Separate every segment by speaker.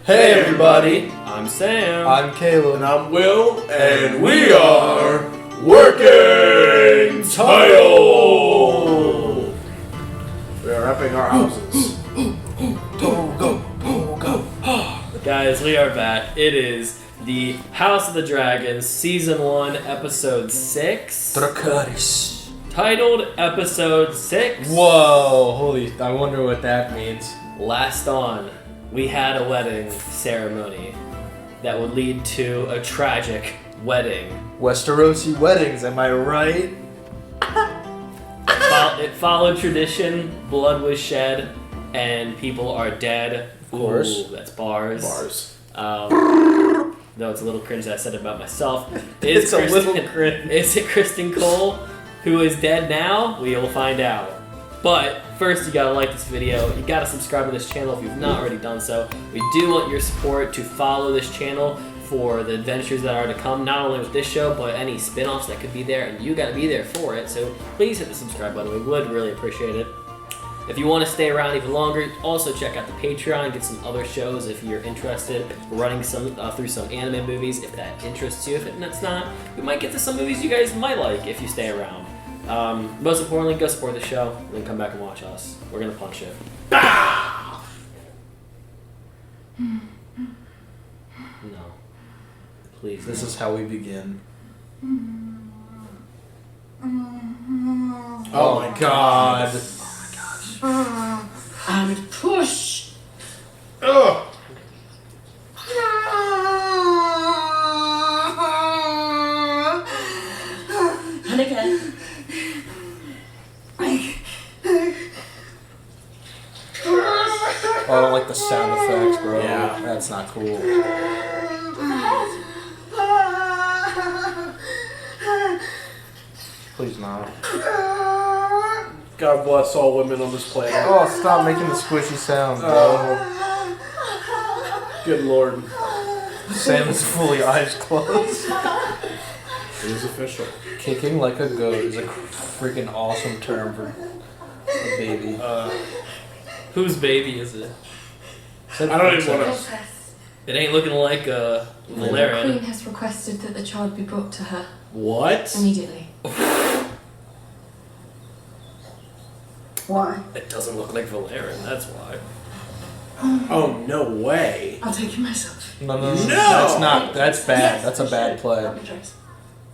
Speaker 1: Hey everybody,
Speaker 2: I'm Sam.
Speaker 1: I'm Caleb.
Speaker 3: And I'm Will, and we are Working Title! We are wrapping our houses.
Speaker 1: Go.
Speaker 2: Guys, we are back. It is the House of the Dragons, Season 1, Episode 6.
Speaker 1: Dracarys.
Speaker 2: Titled Episode 6.
Speaker 1: Whoa, holy, I wonder what that means.
Speaker 2: Last on, we had a wedding ceremony that would lead to a tragic wedding.
Speaker 1: Westerosi weddings, am I right?
Speaker 2: It followed tradition, blood was shed, and people are dead.
Speaker 1: Of course.
Speaker 2: Ooh, that's bars.
Speaker 3: Bars.
Speaker 2: No, it's a little cringe that I said it about myself.
Speaker 1: It's a little cringe.
Speaker 2: Is it Kristen Cole, who is dead now? We will find out. But first, you gotta like this video. You gotta subscribe to this channel if you've not already done so. We do want your support to follow this channel for the adventures that are to come, not only with this show, but any spin-offs that could be there, and you gotta be there for it. So please hit the subscribe button. We would really appreciate it. If you want to stay around even longer, also check out the Patreon, get some other shows if you're interested. We're running some through some anime movies if that interests you. If it's not, we might get to some movies you guys might like if you stay around. Most importantly, go support the show, and then come back and watch us. We're gonna punch it. No. Please.
Speaker 1: This is how we begin.
Speaker 3: Oh my god.
Speaker 4: And push.
Speaker 3: Ugh.
Speaker 4: And again.
Speaker 1: Oh, I don't like the sound effects, bro.
Speaker 3: Yeah.
Speaker 1: That's not cool. Please not.
Speaker 3: God bless all women on this planet.
Speaker 1: Oh, stop making the squishy sound, bro.
Speaker 3: Good lord.
Speaker 1: Sam is fully eyes closed.
Speaker 3: It is official.
Speaker 1: Kicking like a goat is a freaking awesome term for a baby.
Speaker 2: Whose baby is it?
Speaker 3: I don't even want to.
Speaker 4: Princess,
Speaker 2: It ain't looking like
Speaker 4: the Queen
Speaker 2: Valerian.
Speaker 4: has requested that the child be brought to her
Speaker 3: What?
Speaker 4: immediately. Why?
Speaker 2: It doesn't look like Valerian, that's why.
Speaker 3: Oh, no way.
Speaker 4: I'll take you myself.
Speaker 1: No.
Speaker 3: No!
Speaker 1: That's not. That's bad.
Speaker 4: Yes,
Speaker 1: That's a
Speaker 4: you
Speaker 1: bad
Speaker 4: should.
Speaker 1: play.
Speaker 4: Not my choice.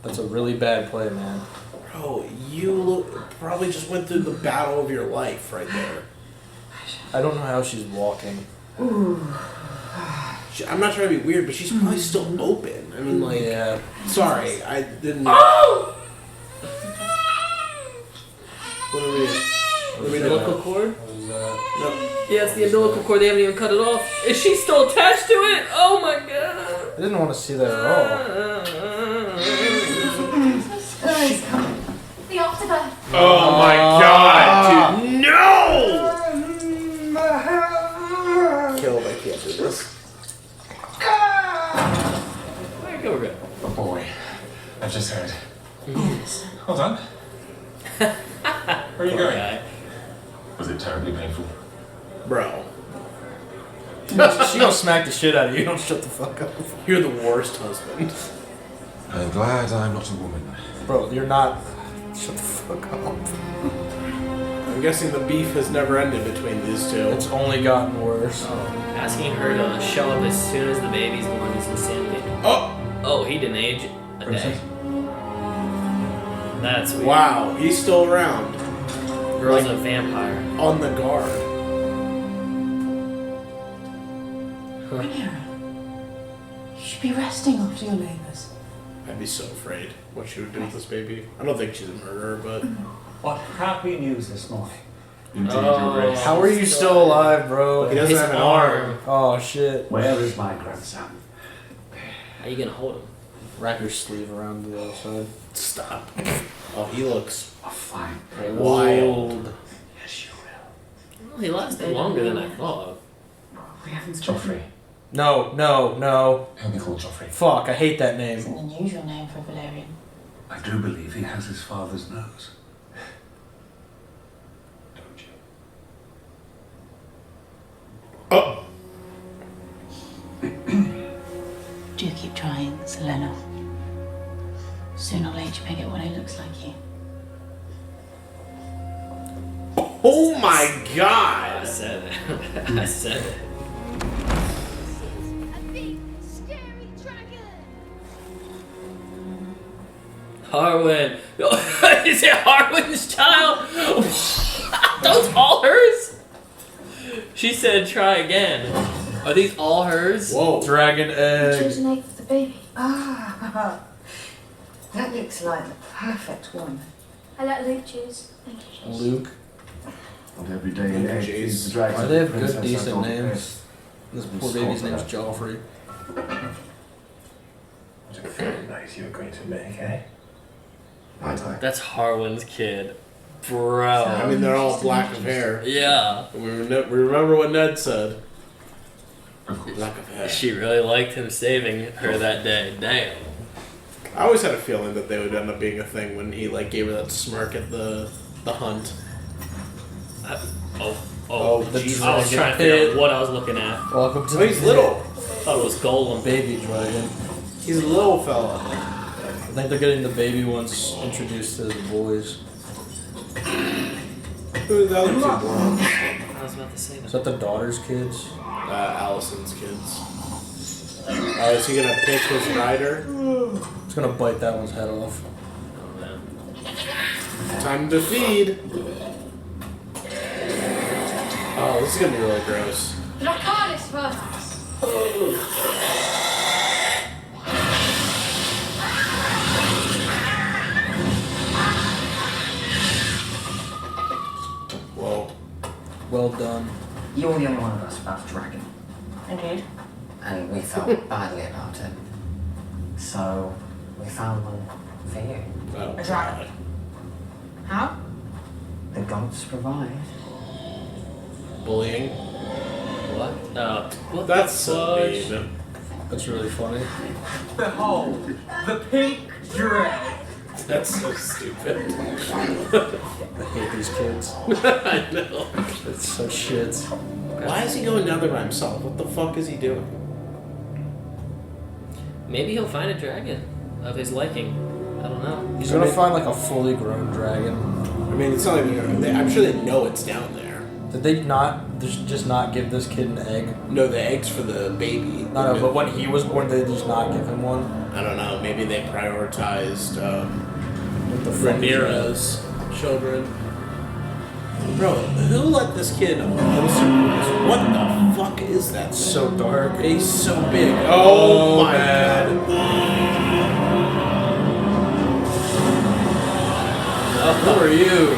Speaker 1: That's a really bad play, man.
Speaker 3: Bro, you probably just went through the battle of your life right there.
Speaker 1: I don't know how she's walking.
Speaker 3: I'm not trying to be weird, but she's probably still open. I mean, like,
Speaker 1: Yeah.
Speaker 3: sorry, I didn't.
Speaker 4: Oh!
Speaker 3: What are we? What are we doing?
Speaker 2: Umbilical cord?
Speaker 1: What is that?
Speaker 3: No.
Speaker 2: Yeah, it's the umbilical cord. They haven't even cut it off. Is she still attached to it? Oh my god.
Speaker 1: I didn't want to see that at all.
Speaker 4: The afterbirth.
Speaker 3: Oh my god, dude, no! Kill him, I can't do this.
Speaker 2: Alright, go, we're good.
Speaker 5: Oh boy, I've just heard.
Speaker 4: Yes.
Speaker 5: Hold on. Where are you
Speaker 2: Poor
Speaker 5: going?
Speaker 2: guy.
Speaker 5: Was it terribly painful?
Speaker 3: Bro,
Speaker 1: She gonna smack the shit out of you. Don't shut the fuck up,
Speaker 3: you're the worst husband.
Speaker 5: I'm glad I'm not a woman.
Speaker 1: bro. You're not. Shut the fuck up.
Speaker 3: I'm guessing the beef has never ended between these two.
Speaker 1: It's only gotten worse.
Speaker 2: Asking her to show up as soon as the baby's born is insanity.
Speaker 3: Oh!
Speaker 2: Oh, he didn't age a day.
Speaker 5: Princess?
Speaker 2: That's weird.
Speaker 3: Wow, he's still around.
Speaker 2: Girl's
Speaker 3: Like-
Speaker 2: a vampire.
Speaker 3: On the guard.
Speaker 4: Rhaenyra, you should be resting after your labours.
Speaker 3: I'd be so afraid what she would do with this baby. I don't think she's a murderer, but
Speaker 6: What happy news this morning.
Speaker 5: Indeed,
Speaker 2: Oh.
Speaker 5: Your Grace.
Speaker 1: How are you still alive, bro?
Speaker 3: he doesn't
Speaker 2: His
Speaker 3: have an arm.
Speaker 1: Oh shit.
Speaker 6: Where is my grandson?
Speaker 2: How you gonna hold him?
Speaker 1: Wrap your sleeve around the other side.
Speaker 3: Stop. Oh, he looks
Speaker 6: A fine.
Speaker 3: wild.
Speaker 6: Yes, you will.
Speaker 2: Well, he lasted longer than I thought.
Speaker 4: We haven't
Speaker 5: Joffrey.
Speaker 1: No.
Speaker 5: He'll be called Joffrey.
Speaker 1: Fuck, I hate that name.
Speaker 4: It's an unusual name for a Valerian.
Speaker 6: I do believe he has his father's nose.
Speaker 5: Don't you?
Speaker 3: Oh!
Speaker 4: trying, Selena. Sooner or later you may get one who looks like you.
Speaker 3: Oh my
Speaker 2: I
Speaker 3: god!
Speaker 2: said it. I said it.
Speaker 7: A big, scary dragon.
Speaker 2: Harwin. Is it Harwin's child? Those all hers? She said try again. Are these all hers?
Speaker 3: Whoa.
Speaker 1: Dragon egg.
Speaker 7: Choose an egg for the baby.
Speaker 4: Ah, that looks like the perfect one.
Speaker 7: I let Luke choose. Thank you, Jason.
Speaker 1: Luke.
Speaker 5: And every day an egg feeds the dragon.
Speaker 1: Why they have
Speaker 5: Princess
Speaker 1: good, decent
Speaker 5: Adolphe.
Speaker 1: names? This poor baby's name's Joffrey.
Speaker 5: Was it very nice you were going to make, eh? Night.
Speaker 2: That's Harwin's kid. Bro.
Speaker 3: I mean, they're all black of hair.
Speaker 2: Yeah.
Speaker 3: We remember what Ned said. Black of hair.
Speaker 2: She really liked him saving her that day. Damn.
Speaker 3: I always had a feeling that they would end up being a thing when he like gave her that smirk at the hunt.
Speaker 1: the
Speaker 3: Jesus.
Speaker 2: I was trying to figure out what I was looking at.
Speaker 1: Welcome to
Speaker 3: Oh, he's little.
Speaker 2: Thought it was Golem.
Speaker 1: baby dragon.
Speaker 3: He's a little fella.
Speaker 1: I think they're getting the baby ones introduced to the boys.
Speaker 3: Who are the other two blondes?
Speaker 2: I was about to say
Speaker 1: Is
Speaker 2: that.
Speaker 1: that the daughter's kids?
Speaker 3: Allison's kids. Is he gonna pick his rider?
Speaker 1: It's gonna bite that one's head off.
Speaker 2: Oh, man.
Speaker 3: Time to feed. Oh, this is gonna be really gross.
Speaker 7: Dracarys first.
Speaker 3: Whoa.
Speaker 1: Well done.
Speaker 8: You're the only one of us about the dragon,
Speaker 4: Indeed.
Speaker 8: and we felt badly about it. So we found one for you.
Speaker 3: Oh,
Speaker 4: A dragon. How?
Speaker 8: The gods provide.
Speaker 3: bullying.
Speaker 2: What? What
Speaker 3: That's
Speaker 2: the
Speaker 3: so
Speaker 2: fudge?
Speaker 3: mean.
Speaker 1: That's really funny.
Speaker 8: Behold, the pink dragon.
Speaker 3: That's so stupid.
Speaker 1: I hate these kids.
Speaker 3: I know.
Speaker 1: It's so shit.
Speaker 3: Why is he going down there by himself? What the fuck is he doing?
Speaker 2: Maybe he'll find a dragon of his liking. I don't know.
Speaker 1: He's gonna find like a fully grown dragon.
Speaker 3: I mean, it's not even. I'm sure they know it's down there.
Speaker 1: Did they not just not give this kid an egg?
Speaker 3: No, the eggs for the baby.
Speaker 1: No, but when he was born, did they just not give him one?
Speaker 3: I don't know. Maybe they prioritized
Speaker 1: What the fuck is that?
Speaker 3: Rhaenyra's children. Bro, who let this kid homeschool? What the fuck is that?
Speaker 1: It's so dark.
Speaker 3: He's so big. Oh, my
Speaker 1: man.
Speaker 3: god.
Speaker 1: Who are you?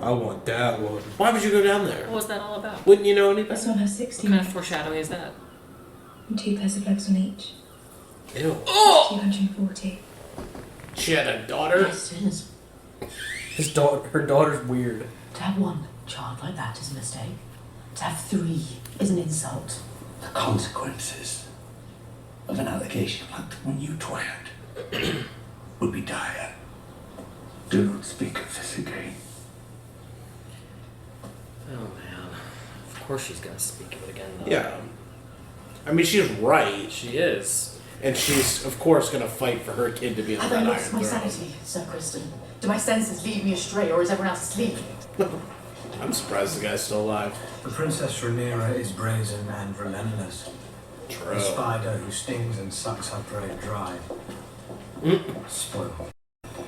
Speaker 1: I want that one.
Speaker 3: Why would you go down there?
Speaker 2: What was that all about?
Speaker 3: Wouldn't you know anything?
Speaker 4: That's on her
Speaker 2: What
Speaker 4: 16.
Speaker 2: kind of foreshadowing is that?
Speaker 4: And 2 pairs of legs on each.
Speaker 3: Ew.
Speaker 4: 240.
Speaker 3: She had a daughter?
Speaker 4: Yes, it is.
Speaker 1: Her daughter's weird.
Speaker 4: To have one child like that is a mistake. To have 3 is an insult.
Speaker 6: The consequences of an allegation like the one you twanged would be dire. Do not speak of this again.
Speaker 2: Oh man. Of course she's gonna speak of it again though.
Speaker 3: Yeah. I mean, she's right.
Speaker 2: She is.
Speaker 3: And she's, of course, going to fight for her kid to be on
Speaker 4: Have
Speaker 3: that
Speaker 4: I
Speaker 3: Iron
Speaker 4: lost my
Speaker 3: Throne.
Speaker 4: sanity, Sir Kristen? Do my senses lead me astray, or is everyone else asleep?
Speaker 3: I'm surprised the guy's still alive.
Speaker 9: The Princess Rhaenyra is brazen and relentless.
Speaker 3: True.
Speaker 9: A spider who stings and sucks her prey dry. Spoiled.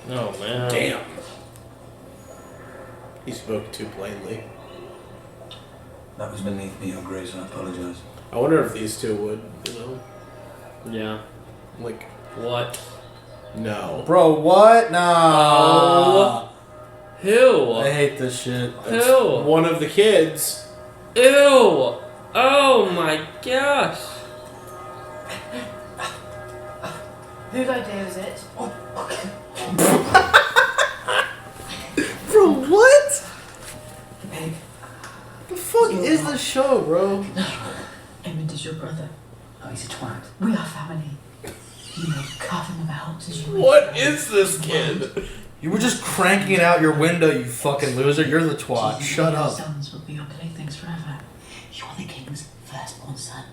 Speaker 2: Oh man.
Speaker 3: Damn. He spoke too plainly.
Speaker 9: That was beneath me, Your Grace, I apologize.
Speaker 3: I wonder if these two would, you know,
Speaker 2: Yeah.
Speaker 3: like,
Speaker 2: What?
Speaker 3: no.
Speaker 1: Bro, what? Nah.
Speaker 2: Oh. Who?
Speaker 1: I hate this shit.
Speaker 2: Who?
Speaker 3: One of the kids.
Speaker 2: Ew! Oh my gosh!
Speaker 4: Whose idea is it?
Speaker 1: Bro, what?
Speaker 4: The pig.
Speaker 1: The fuck is this show, bro?
Speaker 4: Edmund is your brother.
Speaker 8: Oh, he's a twat.
Speaker 4: We are family. You may carve him about as you wish.
Speaker 3: What is this kid?
Speaker 1: You were just cranking it out your window, you fucking loser. You're the twat. Shut
Speaker 4: Your
Speaker 1: up.
Speaker 4: sons will be your playthings forever. You're the king's firstborn son.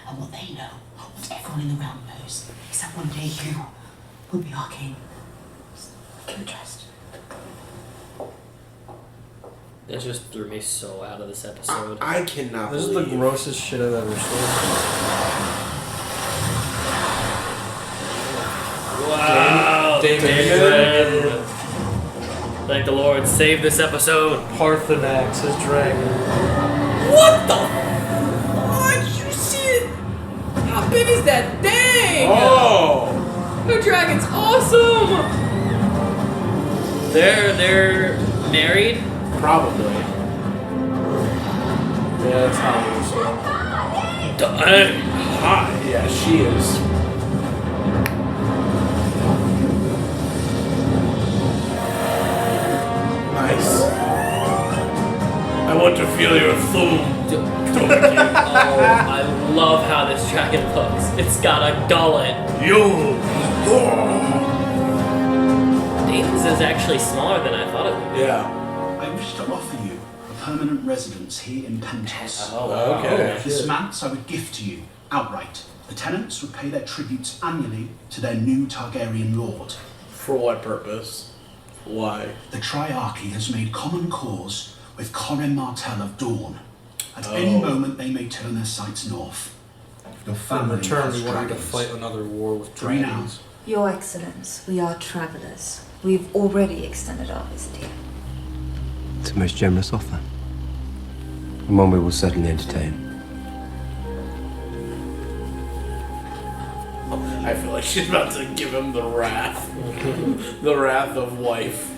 Speaker 4: And what they know, what everyone in the realm knows, is that one day you will be our king. Can we trust?
Speaker 2: That just threw me so out of this episode.
Speaker 3: I cannot
Speaker 1: This is
Speaker 3: believe
Speaker 1: the grossest shit I've ever seen.
Speaker 2: Wow,
Speaker 1: David.
Speaker 2: Thank the Lord, save this episode.
Speaker 1: Parthenax, his dragon.
Speaker 2: What the fuck? You see it? How big is that thing?
Speaker 3: Oh!
Speaker 2: The dragon's awesome! They're married?
Speaker 3: Probably.
Speaker 1: Yeah, that's how it was.
Speaker 2: Dang.
Speaker 3: Hot. Yeah, she is. Nice. I want to feel your thumb.
Speaker 2: Oh, I love how this dragon looks. It's got a gullet.
Speaker 3: You.
Speaker 2: Damon's is actually smaller than I thought it would be.
Speaker 3: Yeah.
Speaker 6: I wish to offer you a permanent residence here in Pentos.
Speaker 2: Oh, wow.
Speaker 3: Okay.
Speaker 6: This manse I would gift to you outright. The tenants would pay their tributes annually to their new Targaryen lord.
Speaker 3: For what purpose? Why?
Speaker 6: The Triarchy has made common cause with Corin Martell of Dawn. At any moment, they may turn their sights north. Your
Speaker 1: In
Speaker 6: family
Speaker 1: return,
Speaker 6: has
Speaker 1: we want you to
Speaker 6: dragons.
Speaker 1: fight another war with
Speaker 6: 3 now.
Speaker 1: dragons.
Speaker 10: Your Excellence, we are travelers. We've already extended our visit here.
Speaker 5: It's a most generous offer. And one we will certainly entertain.
Speaker 3: I feel like she's about to give him the wrath. The wrath of wife.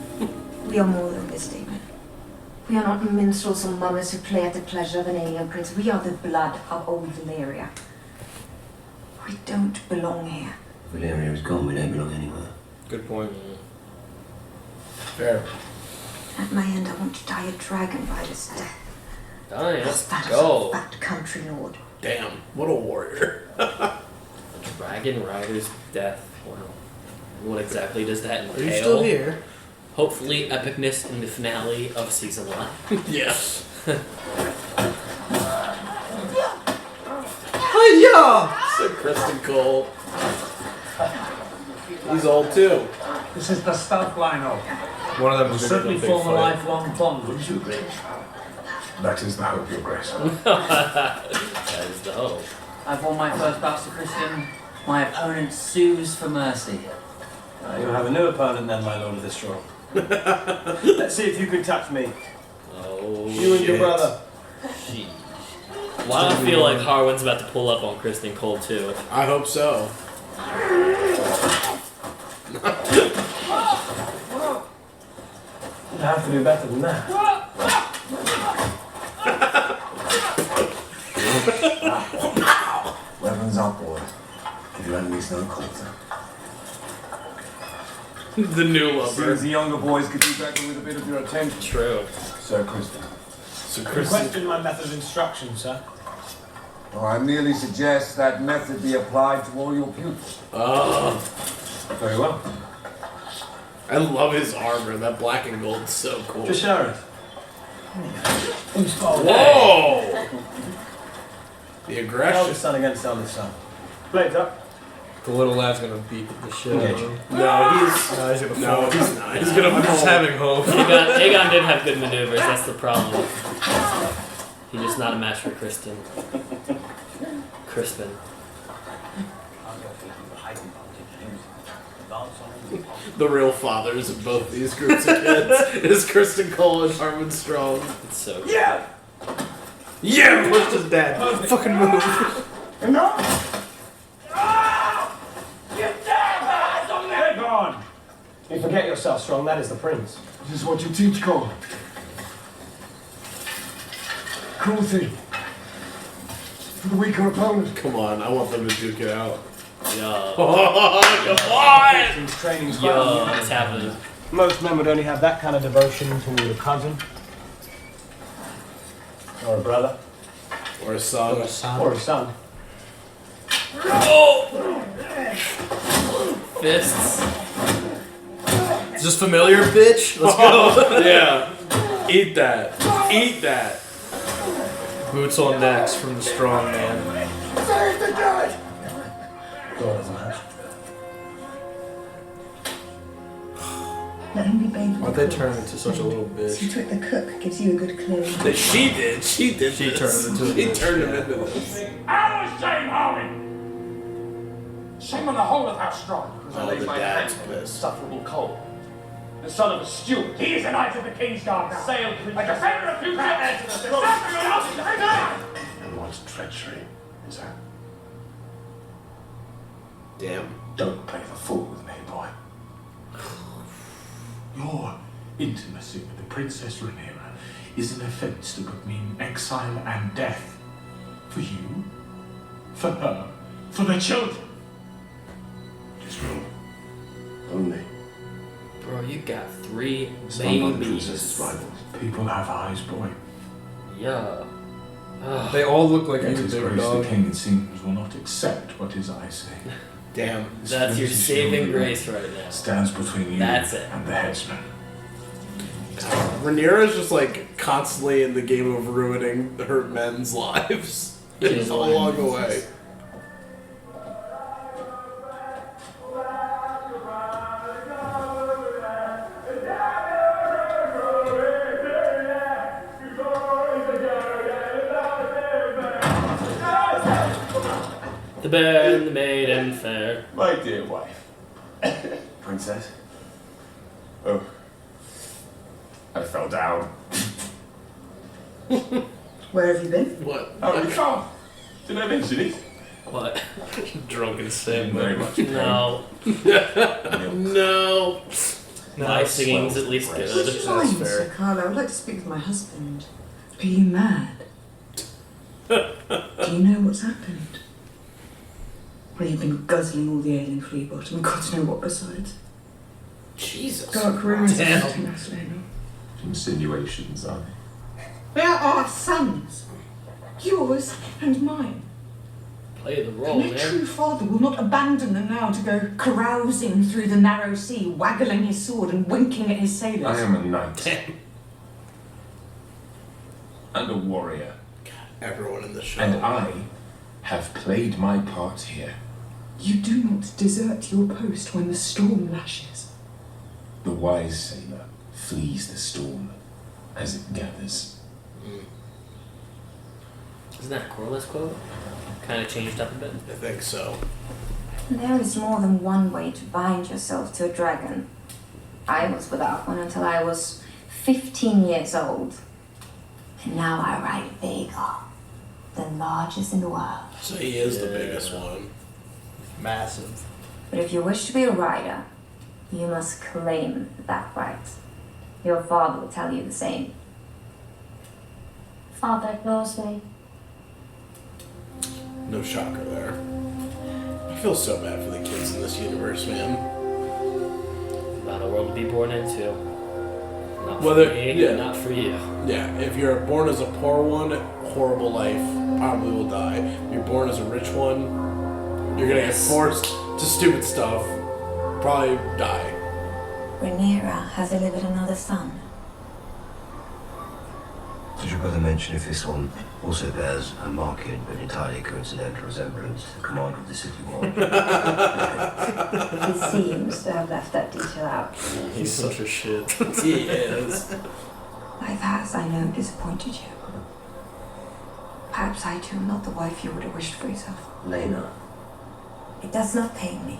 Speaker 10: We are more than this, Damon. We are not minstrels or mummers who play at the pleasure of an alien prince. We are the blood of old Valyria. We don't belong here.
Speaker 5: Valyria is gone, we don't belong anywhere.
Speaker 1: Good point.
Speaker 3: Fair.
Speaker 10: At my end, I want to die a dragon rider's death.
Speaker 2: Alright, let's
Speaker 10: That is
Speaker 2: go.
Speaker 10: a fat country lord.
Speaker 3: Damn. What a warrior.
Speaker 2: Dragon Rider's death. Wow. What exactly does that entail?
Speaker 1: Are you still here?
Speaker 2: Hopefully, epicness in the finale of season 1.
Speaker 3: Yes.
Speaker 1: Hiya!
Speaker 3: So Kristen Cole. He's old too.
Speaker 9: This is the stout lino.
Speaker 1: One of them
Speaker 9: Will
Speaker 1: is
Speaker 9: certainly
Speaker 1: big
Speaker 9: form a
Speaker 1: fight.
Speaker 9: lifelong bond, wouldn't you agree?
Speaker 5: That is the hope, Your Grace.
Speaker 2: That is the hope.
Speaker 11: I've won my first bout to Christian. My opponent sues for mercy.
Speaker 9: You'll have a new opponent then, my lord of this throne. Let's see if you can touch me.
Speaker 2: Oh,
Speaker 9: You and your
Speaker 3: shit.
Speaker 9: brother.
Speaker 2: Sheesh. Why do I feel like Harwin's about to pull up on Kristen Cole too?
Speaker 3: I hope so.
Speaker 9: You have to do better than that.
Speaker 5: Weapons upward. Give your enemies no quarter.
Speaker 3: The new lover.
Speaker 9: the younger boys could do better with a bit of your attention.
Speaker 2: True.
Speaker 5: Sir Kristen.
Speaker 3: So Kristen.
Speaker 9: Question my method of instruction, sir.
Speaker 12: Oh, I merely suggest that method be applied to all your pupils.
Speaker 3: Oh,
Speaker 9: Very well.
Speaker 3: I love his armor. That black and gold's so cool.
Speaker 9: Just show it. Who's fault?
Speaker 3: Whoa! The
Speaker 9: Eldest
Speaker 3: aggression.
Speaker 9: son against eldest son. Blades up.
Speaker 1: The little lad's gonna beat the shit out of him.
Speaker 3: No, he's
Speaker 1: No, he's gonna
Speaker 3: no,
Speaker 1: fall.
Speaker 3: he's not. He's gonna.
Speaker 1: I'm just having hope.
Speaker 2: Aegon did have good maneuvers, that's the problem. He's just not a match for Kristen. Crispin.
Speaker 3: The real fathers of both these groups of kids is Kristen Cole and Harmon Strong.
Speaker 2: It's so good.
Speaker 3: Yeah. Yeah.
Speaker 1: Pushed his dad. Fucking move.
Speaker 9: Get gone! You forget yourself, Strong. That is the prince.
Speaker 12: This is what you teach, Cole. Cruelty. For the weaker opponent.
Speaker 3: Come on, I want them to duke it out.
Speaker 2: Yo.
Speaker 3: Oh, come on!
Speaker 9: Christian's training's quite
Speaker 2: Yo,
Speaker 9: unusual.
Speaker 2: it's happening.
Speaker 9: Most men would only have that kind of devotion toward a cousin. Or a brother.
Speaker 3: Or a son.
Speaker 9: Or a son.
Speaker 2: Fists.
Speaker 1: Is this familiar, bitch? Let's go.
Speaker 3: Yeah. Eat that. Eat that.
Speaker 1: Boots on necks from the strong man.
Speaker 6: Save the judge!
Speaker 9: God of that.
Speaker 10: Let him be bathed.
Speaker 1: Why'd they turn him into such a little
Speaker 10: See
Speaker 1: bitch?
Speaker 10: to it the cook gives you a good clue.
Speaker 3: She did. She did.
Speaker 1: She
Speaker 3: this.
Speaker 1: turned him into a
Speaker 3: She
Speaker 1: bitch,
Speaker 3: turned him
Speaker 1: yeah.
Speaker 3: into this.
Speaker 6: Our shame, Harvey! Shame on the whole of House Strong.
Speaker 3: Oh, the dad's pissed.
Speaker 6: Insufferable cold. The son of a steward. He is a knight of the King's Guard now. Sailed with a defender of future heirs to the throne. And what treachery is that?
Speaker 3: Damn.
Speaker 6: Don't play the fool with me, boy. Your intimacy with the Princess Rhaenyra is an offense that would mean exile and death. For you, for her, for the children.
Speaker 12: It's wrong. Only.
Speaker 2: Bro, you got 3
Speaker 12: It's not my
Speaker 2: babies.
Speaker 12: princess's rivals.
Speaker 6: People have eyes, boy.
Speaker 2: Yeah. Ugh.
Speaker 1: They all look like
Speaker 6: Yet
Speaker 1: you,
Speaker 6: his
Speaker 1: big
Speaker 6: grace
Speaker 1: dog.
Speaker 6: the king, it seems, will not accept what his eyes say.
Speaker 3: Damn.
Speaker 2: That's your saving grace right now.
Speaker 6: Stands between you
Speaker 2: That's it.
Speaker 6: and the headsman.
Speaker 3: Rhaenyra's just like constantly in the game of ruining her men's lives.
Speaker 2: She's
Speaker 3: all along the way.
Speaker 2: The bear and the maiden fair.
Speaker 12: My dear wife. Princess? Oh. I fell down.
Speaker 10: Where have you been?
Speaker 3: What?
Speaker 12: Oh, you can't. Did I mention it?
Speaker 2: What?
Speaker 1: Drunken sim.
Speaker 12: Very much.
Speaker 2: No.
Speaker 3: No.
Speaker 2: My singing's at least good.
Speaker 10: Would you mind, Sir Carlo? I would like to speak with my husband. Are you mad? Do you know what's happened? Well, you've been guzzling all the ale in Flea Bottom and God knows what besides.
Speaker 3: Jesus.
Speaker 10: Dark rumours are
Speaker 3: Damn.
Speaker 10: floating us lately.
Speaker 12: Insinuations, are they?
Speaker 10: They are our sons. Yours and mine.
Speaker 2: Play the role,
Speaker 10: And a
Speaker 2: man.
Speaker 10: true father will not abandon them now to go carousing through the narrow sea, waggling his sword and winking at his sailors.
Speaker 12: I am a knight. And a warrior.
Speaker 3: Everyone in the show.
Speaker 12: And I have played my part here.
Speaker 10: You do not desert your post when the storm lashes.
Speaker 12: The wise sailor flees the storm as it gathers.
Speaker 2: Isn't that a Corliss quote? Kind of changed up a bit.
Speaker 3: I think so.
Speaker 10: There is more than one way to bind yourself to a dragon. I was without one until I was 15 years old. And now I ride Vega, the largest in the world.
Speaker 3: So he is the biggest one.
Speaker 1: Massive.
Speaker 10: But if you wish to be a rider, you must claim that right. Your father will tell you the same.
Speaker 7: Father ignores me.
Speaker 3: No shocker there. I feel so bad for the kids in this universe, man.
Speaker 2: Not a world to be born into. Not for
Speaker 3: Whether-
Speaker 2: me,
Speaker 3: yeah.
Speaker 2: not for you.
Speaker 3: Yeah, if you're born as a poor one, horrible life, probably will die. If you're born as a rich one, you're gonna get forced to stupid stuff, probably die.
Speaker 10: Rhaenyra has delivered another son.
Speaker 5: Did your brother mention if this one also bears a marked but entirely coincidental resemblance to the commander of the city wall?
Speaker 10: He seems to have left that detail out.
Speaker 1: He's such a shit.
Speaker 3: He is.
Speaker 10: Like that, as I know, disappointed you. Perhaps I too am not the wife you would have wished for yourself.
Speaker 5: Lena.
Speaker 10: It does not pain me.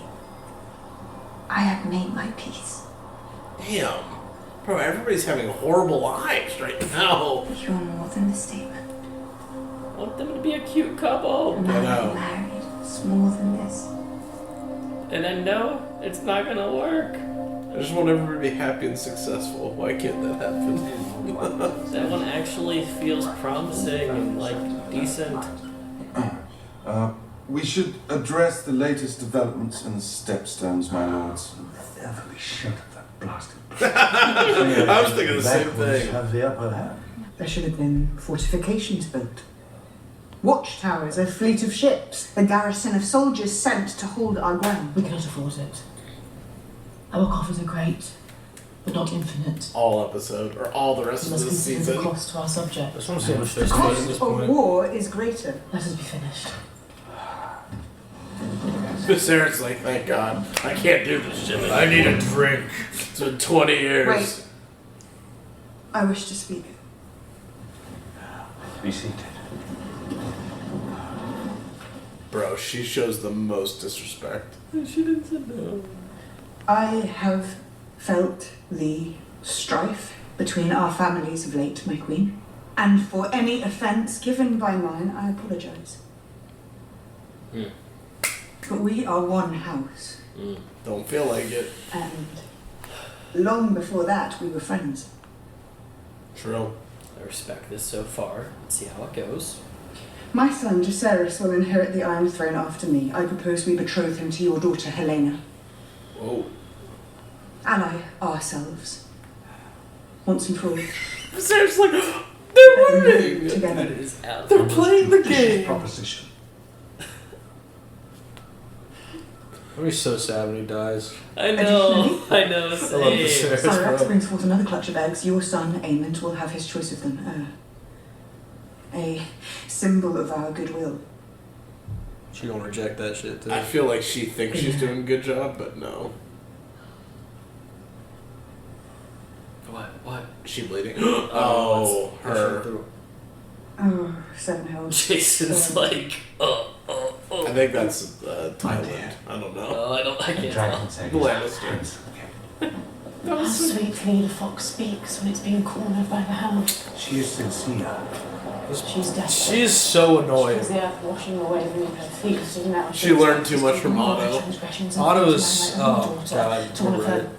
Speaker 10: I have made my peace.
Speaker 3: Damn. Bro, everybody's having horrible lives right now.
Speaker 10: You're more than the statement.
Speaker 2: Want them to be a cute couple.
Speaker 10: Now you're married. It's more than this.
Speaker 2: And I know it's not gonna work.
Speaker 3: I just want everybody to be happy and successful. Why can't that happen?
Speaker 2: That one actually feels promising and like decent.
Speaker 13: We should address the latest developments in the stepstones, my lords.
Speaker 6: Every shut up that blasted.
Speaker 3: I was thinking the same thing.
Speaker 6: Have the upper hand.
Speaker 10: There should have been fortifications built. Watchtowers, a fleet of ships, a garrison of soldiers sent to hold our ground. We cannot afford it. Our coffers are great,
Speaker 4: but not infinite.
Speaker 3: All episode, or all the rest
Speaker 4: We
Speaker 3: of
Speaker 4: must
Speaker 3: this
Speaker 4: consider the
Speaker 3: season.
Speaker 4: cost to our subject.
Speaker 1: I just want to see him
Speaker 4: The
Speaker 1: fist fight at
Speaker 4: cost
Speaker 1: this
Speaker 4: of
Speaker 1: point.
Speaker 4: war is greater. Let us be finished.
Speaker 3: Viserys like, thank God, I can't do this shit. I need a drink. It's been 20 years.
Speaker 4: Wait. I wish to speak.
Speaker 12: Be seated.
Speaker 3: Bro, she shows the most disrespect.
Speaker 2: She didn't say no.
Speaker 4: I have felt the strife between our families of late, my queen. And for any offence given by mine, I apologise. But we are one house.
Speaker 3: Don't feel like it.
Speaker 4: And long before that, we were friends.
Speaker 3: True.
Speaker 2: I respect this so far. Let's see how it goes.
Speaker 4: My son, Jacaerys, will inherit the Iron Throne after me. I propose we betroth him to your daughter, Helena.
Speaker 3: Whoa.
Speaker 4: Ally ourselves. Once and for all.
Speaker 3: Viserys like, they're winning!
Speaker 4: Together.
Speaker 3: They're playing the game!
Speaker 12: Proposition.
Speaker 1: I'm so sad when he dies.
Speaker 2: I know,
Speaker 4: Additionally,
Speaker 2: I know.
Speaker 1: I love
Speaker 2: Same.
Speaker 1: Viserys,
Speaker 4: Cyrax
Speaker 1: bro.
Speaker 4: brings forth another clutch of eggs. Your son, Aemond, will have his choice of them. A symbol of our goodwill.
Speaker 1: She gonna reject that shit too.
Speaker 3: I feel like she thinks she's doing a good job, but no.
Speaker 2: What?
Speaker 3: Is she bleeding? Oh, her.
Speaker 4: Oh, Seven Hells.
Speaker 2: Jason's like,
Speaker 3: I think that's Thailand. I don't know.
Speaker 2: I can't tell.
Speaker 3: Lannister.
Speaker 4: How sweet to me the fox speaks when it's being cornered by the hound.
Speaker 12: She is sincere.
Speaker 4: She's desperate.
Speaker 1: She's so annoying.
Speaker 4: She's the earth washing away beneath her feet, so now
Speaker 3: She learned too much from Otto.
Speaker 1: Otto's, oh god,
Speaker 4: to one of
Speaker 1: right.
Speaker 4: her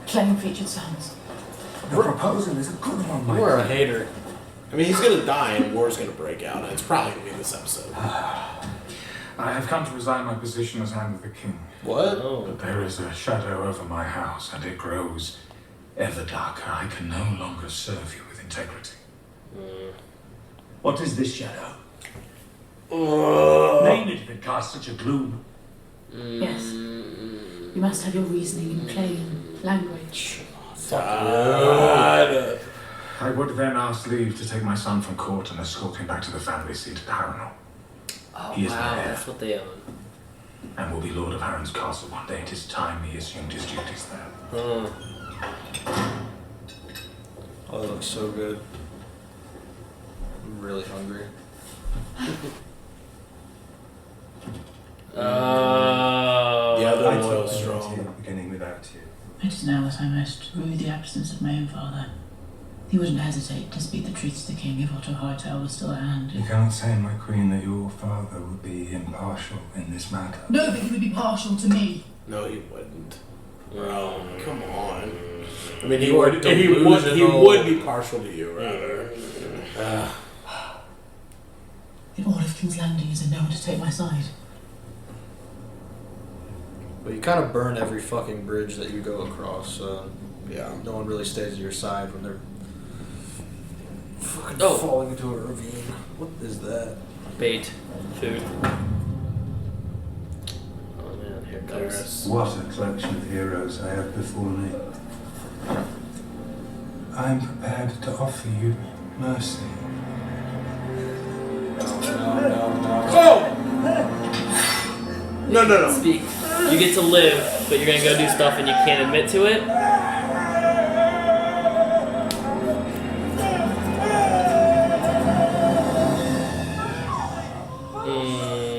Speaker 4: claim featured sons.
Speaker 12: The proposal is a good one, my
Speaker 1: We're a hater.
Speaker 3: I mean, he's gonna die and war's gonna break out, and it's probably gonna be this episode.
Speaker 6: I have come to resign my position as Hand of the King.
Speaker 1: What?
Speaker 6: But there is a shadow over my house, and it grows ever darker. I can no longer serve you with integrity.
Speaker 12: What is this shadow?
Speaker 6: Name it if it casts such a gloom.
Speaker 4: Yes. You must have your reasoning in plain language.
Speaker 3: God.
Speaker 6: I would then ask leave to take my son from court and escort him back to the family seat at Harrenhal.
Speaker 2: Oh,
Speaker 6: He is my
Speaker 2: wow,
Speaker 6: heir.
Speaker 2: that's what they own.
Speaker 6: And will be Lord of Harren's castle one day. It is time he assumed his duties there.
Speaker 1: Oh, that looks so good. I'm really hungry.
Speaker 3: Yeah, the
Speaker 5: I
Speaker 3: oil's
Speaker 5: took
Speaker 3: strong.
Speaker 5: the beginning without you.
Speaker 4: It is now that I most rue the absence of my own father. He wouldn't hesitate to speak the truth to the king if Otto Hightower was still at hand.
Speaker 12: You cannot say, my queen, that your father would be impartial in this matter.
Speaker 4: No, but he would be partial to me.
Speaker 3: No, he wouldn't. Bro, come on. I mean, he
Speaker 1: You are
Speaker 3: would
Speaker 1: delusional.
Speaker 3: be partial to you, rather.
Speaker 4: In all of King's Landing is there no one to take my side?
Speaker 1: But you kind of burn every fucking bridge that you go across, so
Speaker 3: Yeah.
Speaker 1: no one really stays at your side when they're fucking
Speaker 2: Oh.
Speaker 1: falling into a ravine. What is that?
Speaker 2: Bait. Food. Oh man, here it comes.
Speaker 12: What a collection of heroes I have before me. I am prepared to offer you mercy.
Speaker 3: No.
Speaker 2: Speak. You get to live, but you're gonna go do stuff and you can't admit to it.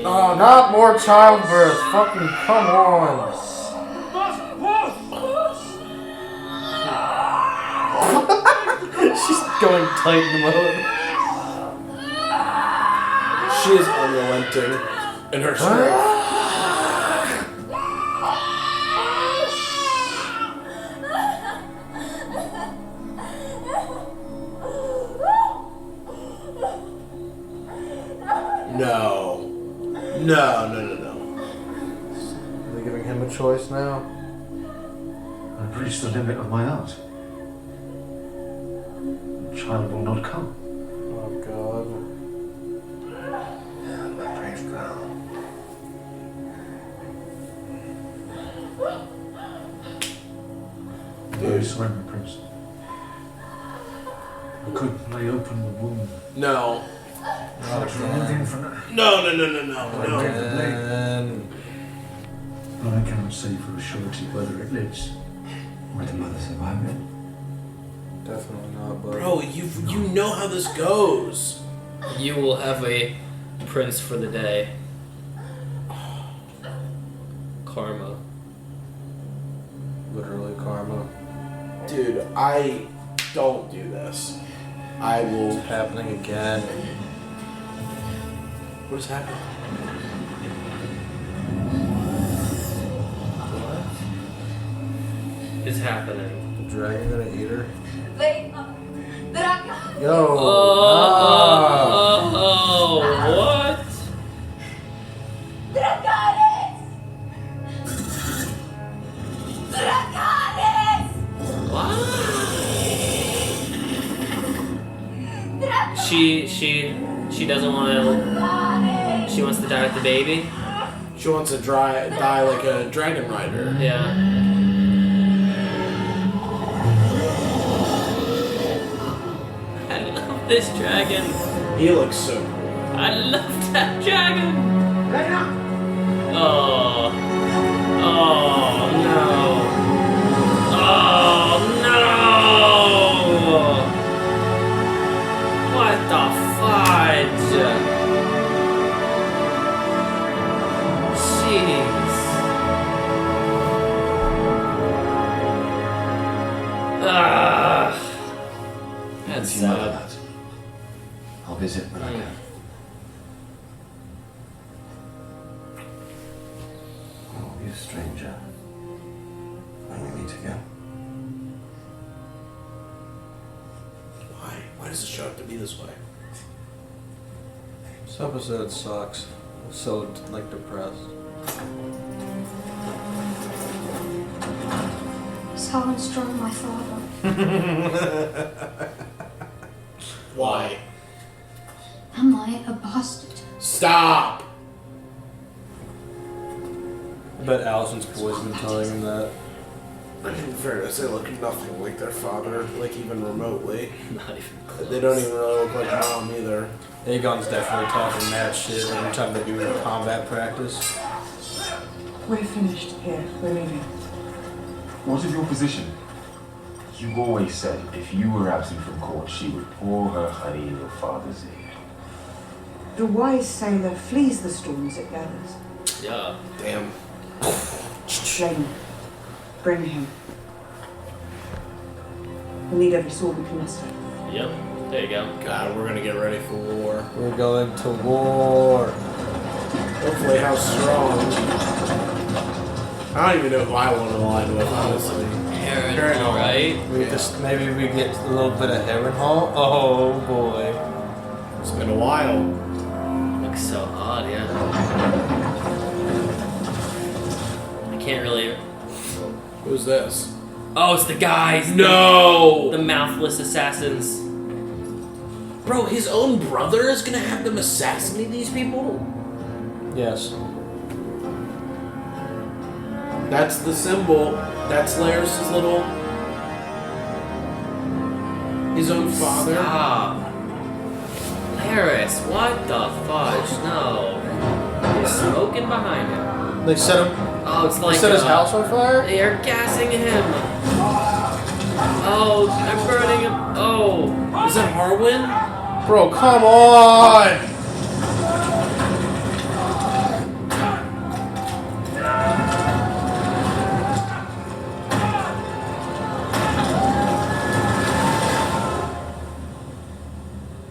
Speaker 1: Oh, not more childbirth. Fucking come on. She's going Titan mode.
Speaker 3: She is unrelenting in her strength. No.
Speaker 1: Are they giving him a choice now?
Speaker 12: I've reached the limit of my art. The child will not come.
Speaker 1: Oh god.
Speaker 5: My brave girl.
Speaker 12: Those
Speaker 6: I opened the wound.
Speaker 3: No.
Speaker 6: Not removing from
Speaker 3: No.
Speaker 6: But I cannot say for a surety whether it lives.
Speaker 5: Would the mother survive it?
Speaker 1: Definitely not, but...
Speaker 3: Bro, you know how this goes.
Speaker 2: You will have a prince for the day. Karma.
Speaker 1: Literally karma.
Speaker 3: Dude, I don't do this. I will...
Speaker 1: It's happening again.
Speaker 3: What is happening?
Speaker 2: What is happening?
Speaker 1: The dragon gonna eat her?
Speaker 10: Dragon!
Speaker 1: Yo!
Speaker 2: What?
Speaker 10: Dragones! Dragones!
Speaker 2: What? She doesn't want to. She wants to die with the baby.
Speaker 3: She wants to die like a dragon rider.
Speaker 2: Yeah. I love this dragon.
Speaker 3: He looks so cool.
Speaker 2: I love that dragon. Oh. Oh no. Oh no. What the fudge? Jeez. That's
Speaker 5: You know
Speaker 2: sad.
Speaker 5: that. I'll visit when I can. I will be a stranger when we meet again.
Speaker 3: Why? Why does the show have to be this way?
Speaker 1: This episode sucks. I'm so, like, depressed.
Speaker 7: Is Helen Strong my father?
Speaker 3: Why?
Speaker 7: Am I a bastard?
Speaker 3: Stop!
Speaker 1: I bet Allison's boy's been telling him that.
Speaker 3: In fairness, they look nothing like their father, like even remotely.
Speaker 2: Not even close.
Speaker 3: They don't even really look like mom either.
Speaker 1: Aegon's definitely talking mad shit every time they do combat practice.
Speaker 4: We're finished here. We're leaving.
Speaker 12: What is your position? You always said if you were absent from court, she would pour her honey in your father's ear.
Speaker 4: The wise sailor flees the storms it gathers.
Speaker 2: Yeah.
Speaker 3: Damn.
Speaker 4: Jaden, bring him. We'll need every sword we can muster.
Speaker 2: Yep. There you go.
Speaker 3: God, we're gonna get ready for war.
Speaker 1: We're going to war.
Speaker 3: Hopefully, how strong. I don't even know who I want to align with, honestly.
Speaker 2: Harrenhal, right?
Speaker 1: Maybe we get a little bit of Harrenhal. Oh boy.
Speaker 3: It's been a while.
Speaker 2: Looks so odd, yeah. I can't really.
Speaker 3: Who's this?
Speaker 2: Oh, it's the guys.
Speaker 3: No!
Speaker 2: The mouthless assassins.
Speaker 3: Bro, his own brother is gonna have them assassinate these people?
Speaker 1: Yes.
Speaker 3: That's the symbol. That's Laris' little... His own father.
Speaker 2: Stop. Laris, what the fudge? No. He's smoking behind him.
Speaker 1: They set him.
Speaker 2: Oh, it's like
Speaker 1: They set his house on fire.
Speaker 2: They are gassing him. Oh, I'm burning him. Oh,
Speaker 3: is that Harwin?
Speaker 1: Bro, come on!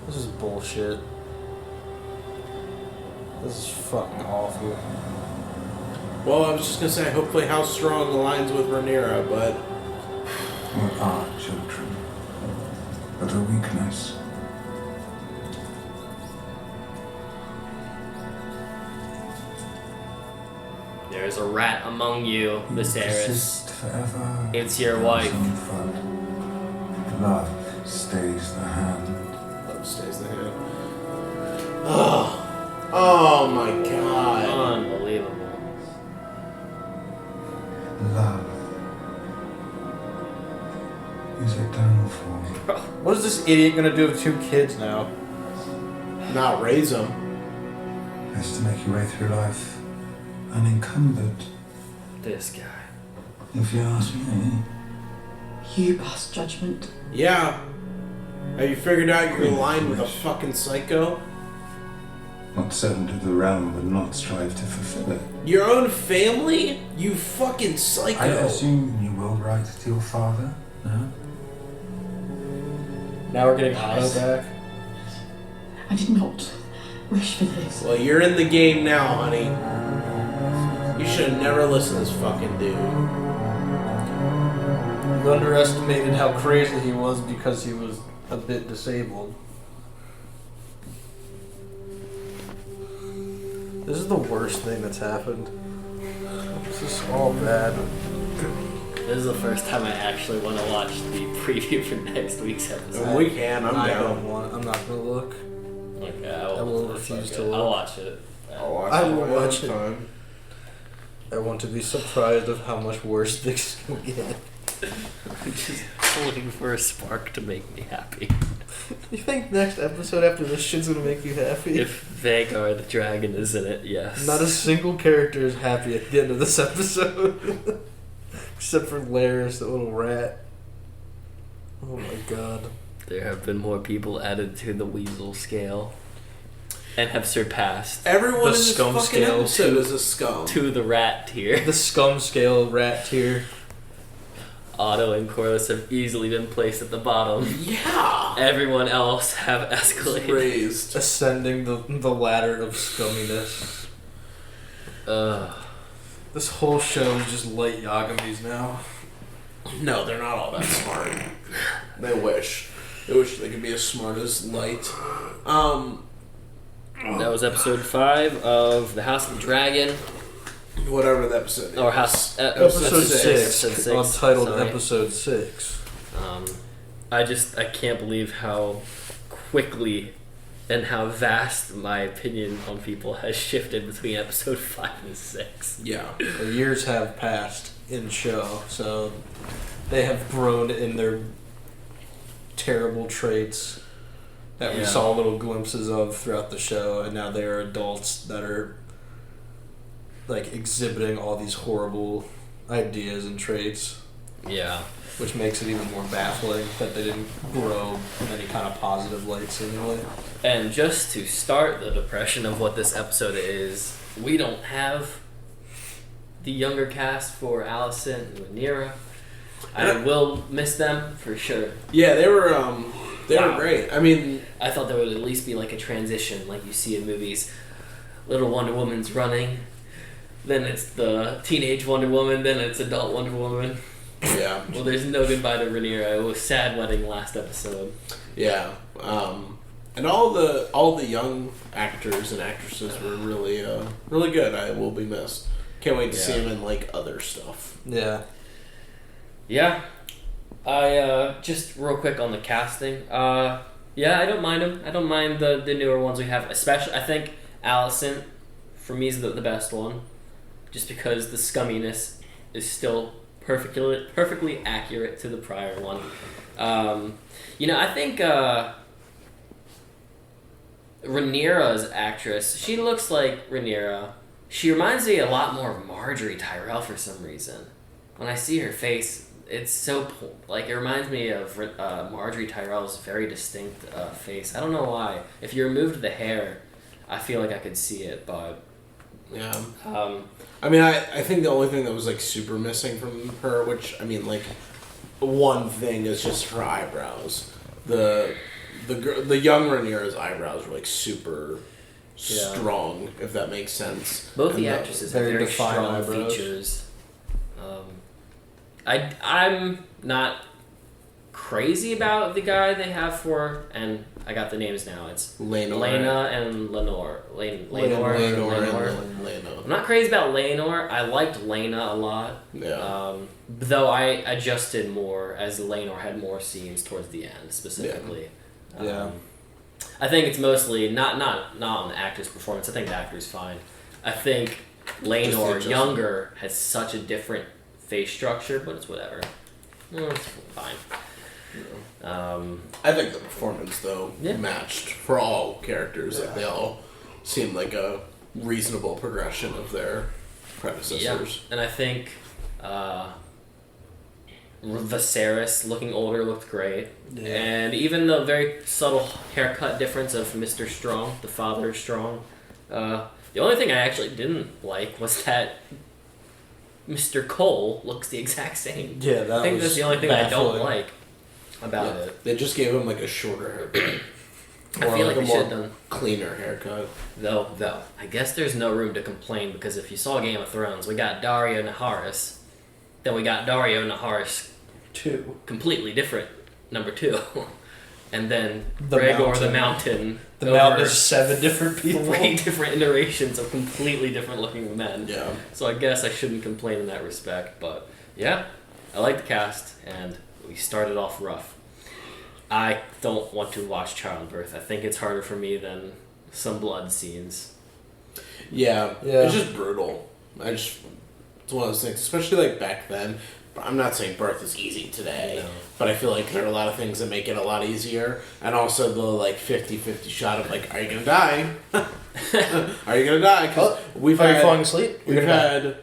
Speaker 1: This is bullshit. This is fucking awful.
Speaker 3: Well, I was just gonna say, hopefully House Strong aligns with Rhaenyra, but...
Speaker 13: We are children, but a weakness.
Speaker 2: there's a rat among you, Viserys.
Speaker 13: Persist forever.
Speaker 2: It's your wife.
Speaker 13: Comfort. Love stays the hand.
Speaker 3: Love stays the hand. Oh, oh my god.
Speaker 2: Unbelievable.
Speaker 13: Love is a downfall.
Speaker 1: What is is this idiot gonna do with 2 kids now?
Speaker 3: Not raise them.
Speaker 13: Best to make your way through life unencumbered,
Speaker 2: This guy.
Speaker 13: if you ask me.
Speaker 4: You pass judgment.
Speaker 3: Yeah. Have you figured out you're aligned with a fucking psycho?
Speaker 13: What servant of the realm would not strive to fulfill it?
Speaker 3: Your own family? You fucking
Speaker 13: I
Speaker 3: psycho.
Speaker 13: assume you will write to your father, no?
Speaker 1: Now we're getting Otto back.
Speaker 4: I did not wish for this.
Speaker 3: Well, you're in the game now, honey. You should have never listened to this fucking dude.
Speaker 1: You underestimated how crazy he was because he was a bit disabled. This is the worst thing that's happened. This is all bad.
Speaker 2: This is the first time I actually want to watch the preview for next week's episode.
Speaker 3: We can, I'm
Speaker 1: I
Speaker 3: down.
Speaker 1: don't want. I'm not gonna look.
Speaker 2: Okay,
Speaker 1: I will refuse to
Speaker 2: I'll
Speaker 1: look.
Speaker 2: watch it.
Speaker 1: I will watch it. I want to be surprised of how much worse things can get.
Speaker 2: I'm just looking for a spark to make me happy.
Speaker 1: You think next episode after this shit's gonna make you happy?
Speaker 2: If Vagar the dragon is in it, yes.
Speaker 1: Not a single character is happy at the end of this episode. Except for Laris, the little rat. Oh my god.
Speaker 2: There have been more people added to the weasel scale. And have surpassed
Speaker 3: Everyone
Speaker 2: the
Speaker 3: in this
Speaker 2: scum
Speaker 3: fucking
Speaker 2: scale
Speaker 3: episode is a scum.
Speaker 2: to the rat tier.
Speaker 1: The scum scale rat tier.
Speaker 2: Otto and Corliss have easily been placed at the bottom.
Speaker 3: Yeah.
Speaker 2: Everyone else have escalated.
Speaker 3: Raised.
Speaker 1: Ascending the ladder of scumminess. This whole show is just light Yagamis now.
Speaker 3: No, they're not all that smart. They wish. They wish they could be as smart as Light.
Speaker 2: That was episode 5 of The House of the Dragon.
Speaker 3: Whatever the episode is.
Speaker 2: Or House...
Speaker 1: Episode 6.
Speaker 2: Episode 6.
Speaker 1: Untitled
Speaker 2: Sorry.
Speaker 1: Episode 6.
Speaker 2: I can't believe how quickly and how vast my opinion on people has shifted between episode 5 and 6.
Speaker 3: Yeah.
Speaker 1: The years have passed in show, so they have grown in their terrible traits that we saw little glimpses of throughout the show, and now they are adults that are like exhibiting all these horrible ideas and traits.
Speaker 2: Yeah.
Speaker 1: Which makes it even more baffling that they didn't grow in any kind of positive light, seemingly.
Speaker 2: And just to start the depression of what this episode is, we don't have the younger cast for Allison and Rhaenyra. I will miss them for sure.
Speaker 3: Yeah, they were great. I mean,
Speaker 2: I thought there would at least be like a transition, like you see in movies. Little Wonder Woman's running, then it's the teenage Wonder Woman, then it's adult Wonder Woman.
Speaker 3: Yeah.
Speaker 2: Well, there's no goodbye to Rhaenyra. It was sad wedding last episode.
Speaker 3: Yeah. And all the young actors and actresses were really really good. I will be missed. Can't wait to see them in like other stuff.
Speaker 1: Yeah.
Speaker 2: Yeah. I just real quick on the casting. I don't mind them. I don't mind the newer ones we have. Especially, I think Allison, for me, is the best one, just because the scumminess is still perfectly accurate to the prior one. I think Rhaenyra's actress, she looks like Rhaenyra. She reminds me a lot more of Marjorie Tyrell for some reason. When I see her face, it's so it reminds me of Marjorie Tyrell's very distinct face. I don't know why. If you removed the hair, I feel like I could see it, but
Speaker 3: yeah. I mean, I think the only thing that was like super missing from her, which I mean, like one thing is just her eyebrows. The young Rhaenyra's eyebrows were like super strong, if that makes sense.
Speaker 2: Both the actresses have very strong eyebrows. Features. I'm not crazy about the guy they have for, and I got the names now. It's Lena and Lenore.
Speaker 3: Lenore.
Speaker 2: I'm not crazy about Lenore. I liked Lena a lot.
Speaker 3: Yeah.
Speaker 2: Though I adjusted more as Lenore had more scenes towards the end, specifically.
Speaker 1: Yeah.
Speaker 2: I think it's mostly not on the actor's performance. I think the actor's fine. I think Lenore younger has such a different face structure, but it's whatever. It's fine.
Speaker 3: I think the performance, though, matched for all characters. Like, they all seemed like a reasonable progression of their predecessors.
Speaker 2: Yeah. And I think Viserys, looking older, looked great. Yeah. And even the very subtle haircut difference of Mr. Strong, the father Strong, the only thing I actually didn't like was that Mr. Cole looks the exact same.
Speaker 1: Yeah,
Speaker 2: I think that's the only thing
Speaker 1: baffling.
Speaker 2: I don't like about it.
Speaker 3: They just gave him like a shorter haircut.
Speaker 2: I feel like we
Speaker 3: a
Speaker 2: should
Speaker 3: more
Speaker 2: have done
Speaker 3: cleaner haircut.
Speaker 2: Though, I guess there's no room to complain because if you saw Game of Thrones, we got Dario Naharis, then we got Dario Naharis 2, completely different, number 2, and then Gregor the Mountain.
Speaker 1: The Mountain is 7 different people.
Speaker 2: 3 different iterations of completely different looking men.
Speaker 3: Yeah.
Speaker 2: So I guess I shouldn't complain in that respect, but yeah, I like the cast, and we started off rough. I don't want to watch childbirth. I think it's harder for me than some blood scenes.
Speaker 3: Yeah. It's just brutal. It's one of those things, especially like back then. I'm not saying birth is easy today, but I feel like there are a lot of things that make it a lot easier. And also the like 50-50 shot of like, are you gonna die? Are you gonna die? Because we've had
Speaker 1: falling asleep.
Speaker 3: We've had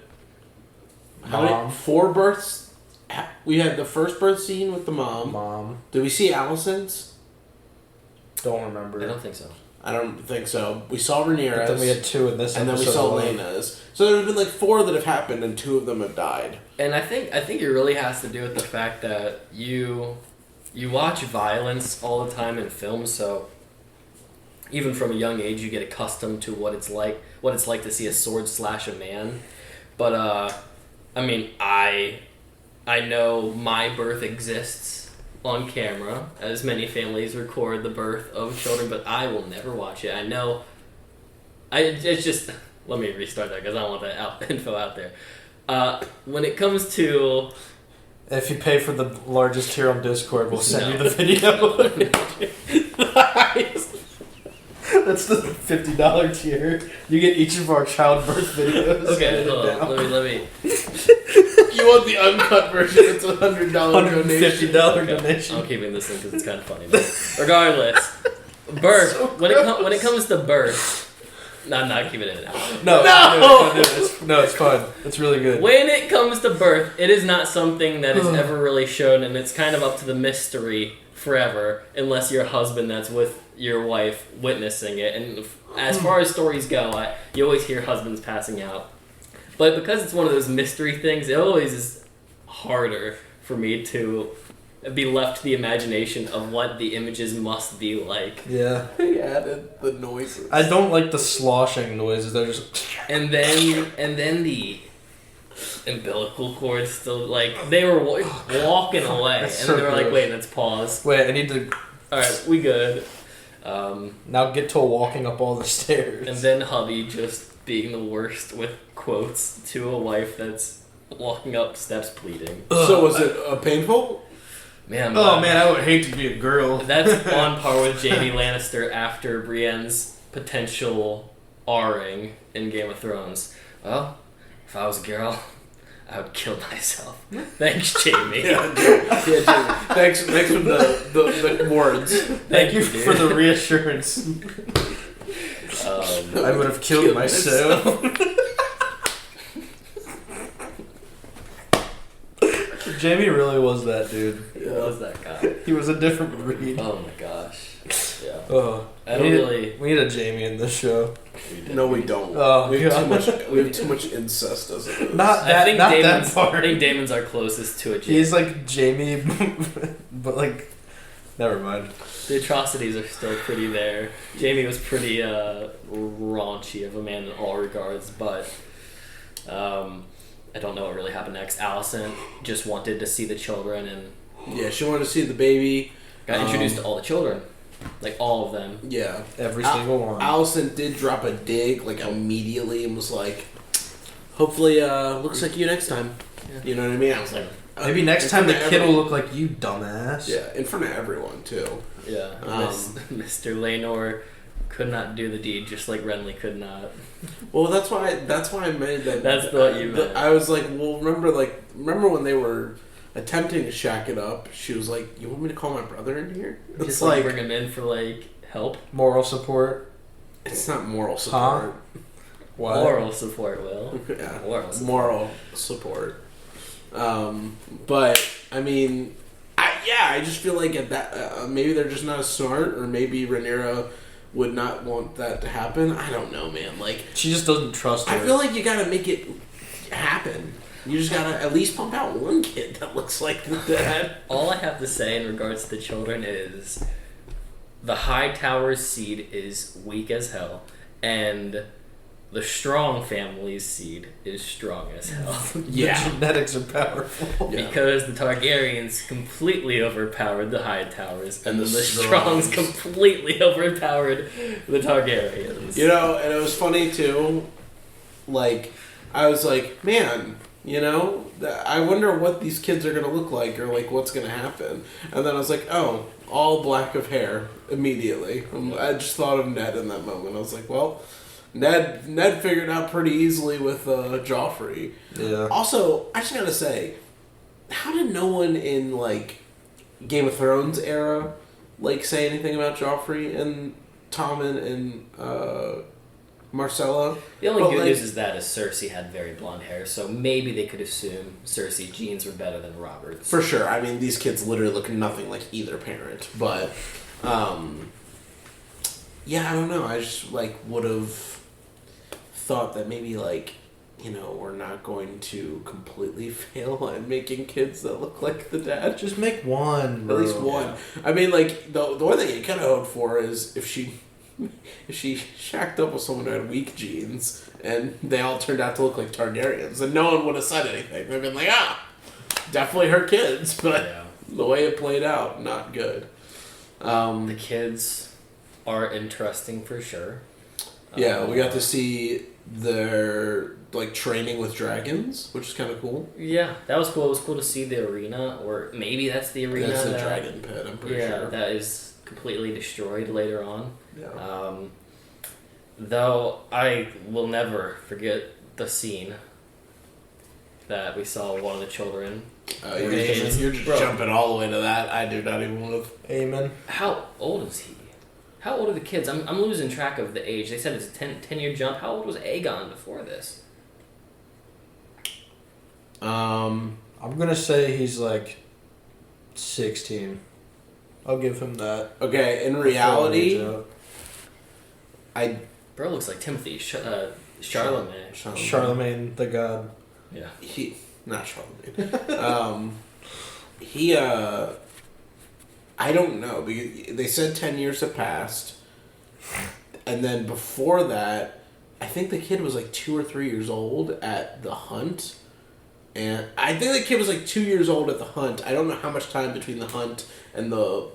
Speaker 3: how many? 4 births. We had the first birth scene with the mom. Did we see Allison's?
Speaker 1: Don't remember.
Speaker 2: I don't think so.
Speaker 3: I don't think so. We saw Rhaenyra's.
Speaker 1: But then we had 2 in this
Speaker 3: and
Speaker 1: episode.
Speaker 3: then we saw Lena's. So there have been like 4 that have happened, and 2 of them have died.
Speaker 2: And I think it really has to do with the fact that you watch violence all the time in films, so even from a young age you get accustomed to what it's like to see a sword slash a man. But I mean, I know my birth exists on camera, as many families record the birth of children, but I will never watch it. I know. It's just. Let me restart that because I don't want that info out there. When it comes to...
Speaker 1: If you pay for the largest tier on Discord, we'll send you the video. That's the $50 tier. You get each of our childbirth videos.
Speaker 2: Okay, hold on. Let me...
Speaker 3: You want the uncut version? It's a $100 donation.
Speaker 1: $150 donation.
Speaker 2: I'm keeping this in because it's kind of funny. But regardless, birth. So when it comes to birth... No, I'm not keeping it in.
Speaker 1: No, it's fun. It's really good.
Speaker 2: When it comes to birth, it is not something that is ever really shown, and it's kind of up to the mystery forever, unless you're a husband that's with your wife witnessing it. And as far as stories go, you always hear husbands passing out. But because it's one of those mystery things, it always is harder for me to be left to the imagination of what the images must be like.
Speaker 1: Yeah.
Speaker 3: They added the noises.
Speaker 1: I don't like the sloshing noises. They're just...
Speaker 2: And then the umbilical cord still, like, they were walking away. And
Speaker 1: so
Speaker 2: they were like,
Speaker 1: gross.
Speaker 2: wait, let's pause.
Speaker 1: Wait, I need to...
Speaker 2: Alright, we good.
Speaker 1: Now get to walking up all the stairs.
Speaker 2: And then hubby just being the worst with quotes to a wife that's walking up steps pleading.
Speaker 3: So was it painful?
Speaker 2: Man,
Speaker 1: man, I would hate to be a girl.
Speaker 2: That's on par with Jaime Lannister after Brienne's potential R-ing in Game of Thrones. Well, if I was a girl, I would kill myself. Thanks, Jaime.
Speaker 3: Yeah, Jaime. Thanks for the words.
Speaker 1: Thank you for the reassurance. I would have killed myself. Jamie really was that dude.
Speaker 2: He was that guy.
Speaker 1: He was a different breed.
Speaker 2: Oh my gosh. Yeah.
Speaker 1: We need a Jamie in this show.
Speaker 3: No, we don't. We have too much incest as it is.
Speaker 2: I think Damon's our closest to a Jamie.
Speaker 1: He's like Jamie, but like, never mind.
Speaker 2: The atrocities are still pretty there. Jamie was pretty raunchy of a man in all regards, but I don't know what really happened next. Allison just wanted to see the children, and
Speaker 3: yeah, she wanted to see the baby.
Speaker 2: Got introduced to all the children, like all of them.
Speaker 3: Yeah,
Speaker 1: every single one.
Speaker 3: Allison did drop a dig like immediately and was like, "Hopefully, looks like you next time." Yeah. You know what I mean? I was like,
Speaker 1: maybe next time the kid will look like you, dumbass.
Speaker 3: Yeah, in front of everyone too.
Speaker 2: Yeah, Mr. Laenor could not do the deed, just like Renly could not.
Speaker 3: Well, that's why I made that.
Speaker 2: That's what you meant.
Speaker 3: I was like, well, remember when they were attempting to shack it up, she was like, "You want me to call my brother in here?" It's
Speaker 2: Just like bring him in for like help,
Speaker 1: moral support.
Speaker 3: It's not moral support.
Speaker 1: What?
Speaker 2: Moral support, Will.
Speaker 3: Yeah,
Speaker 2: moral
Speaker 3: support. But I mean, I just feel like at that maybe they're just not as smart, or maybe Rhaenyra would not want that to happen. I don't know, man. Like,
Speaker 1: she just doesn't trust her.
Speaker 3: I feel like you gotta make it happen. You just gotta at least pump out one kid that looks like the dad.
Speaker 2: All I have to say in regards to the children is the Hightower's seed is weak as hell, and the Strong family's seed is strong as hell.
Speaker 1: Yeah. The genetics are powerful.
Speaker 2: Because the Targaryens completely overpowered the Hightowers, and then the Strongs completely overpowered the Targaryens.
Speaker 3: You know, and it was funny too. Like, I was like, man, you know, I wonder what these kids are gonna look like, or like what's gonna happen. And then I was like, oh, all black of hair immediately. I just thought of Ned in that moment. I was like, well, Ned figured out pretty easily with Joffrey.
Speaker 1: Yeah.
Speaker 3: Also, I just gotta say, how did no one in like Game of Thrones era like say anything about Joffrey and Tommen and Marcella?
Speaker 2: The only good news is that Cersei had very blonde hair, so maybe they could assume Cersei's genes were better than Robert's.
Speaker 3: For sure. I mean, these kids literally look nothing like either parent. But, yeah, I don't know. I just, like, would have thought that maybe, like, you know, we're not going to completely fail at making kids that look like the dad.
Speaker 1: Just make one, bro.
Speaker 3: At least one. Yeah. I mean, like, the one thing you kind of hope for is if she shacked up with someone who had weak genes and they all turned out to look like Targaryens, and no one would have said anything. They'd been like, definitely her kids, but the way it played out, not good.
Speaker 2: The kids are interesting for sure.
Speaker 3: Yeah, we got to see their like training with dragons, which is kind of cool.
Speaker 2: Yeah, that was cool. It was cool to see the arena, or maybe that's the arena.
Speaker 3: That's the dragon pit, I'm pretty sure.
Speaker 2: Yeah, that is completely destroyed later on.
Speaker 3: Yeah.
Speaker 2: Though I will never forget the scene that we saw one of the children.
Speaker 3: You're just jumping all the way to that. I do not even want to.
Speaker 1: Amen.
Speaker 2: How old is he? How old are the kids? I'm losing track of the age. They said it's a 10-year jump. How old was Aegon before this?
Speaker 1: I'm gonna say he's like 16. I'll give him that.
Speaker 3: Okay, in reality,
Speaker 2: Bro looks like Timothy Charlemagne.
Speaker 1: Charlemagne the God.
Speaker 2: Yeah.
Speaker 3: Not Charlemagne. I don't know, because they said 10 years have passed, and then before that, I think the kid was like 2 or 3 years old at the hunt, and I think the kid was like 2 years old at the hunt. I don't know how much time between the hunt and the,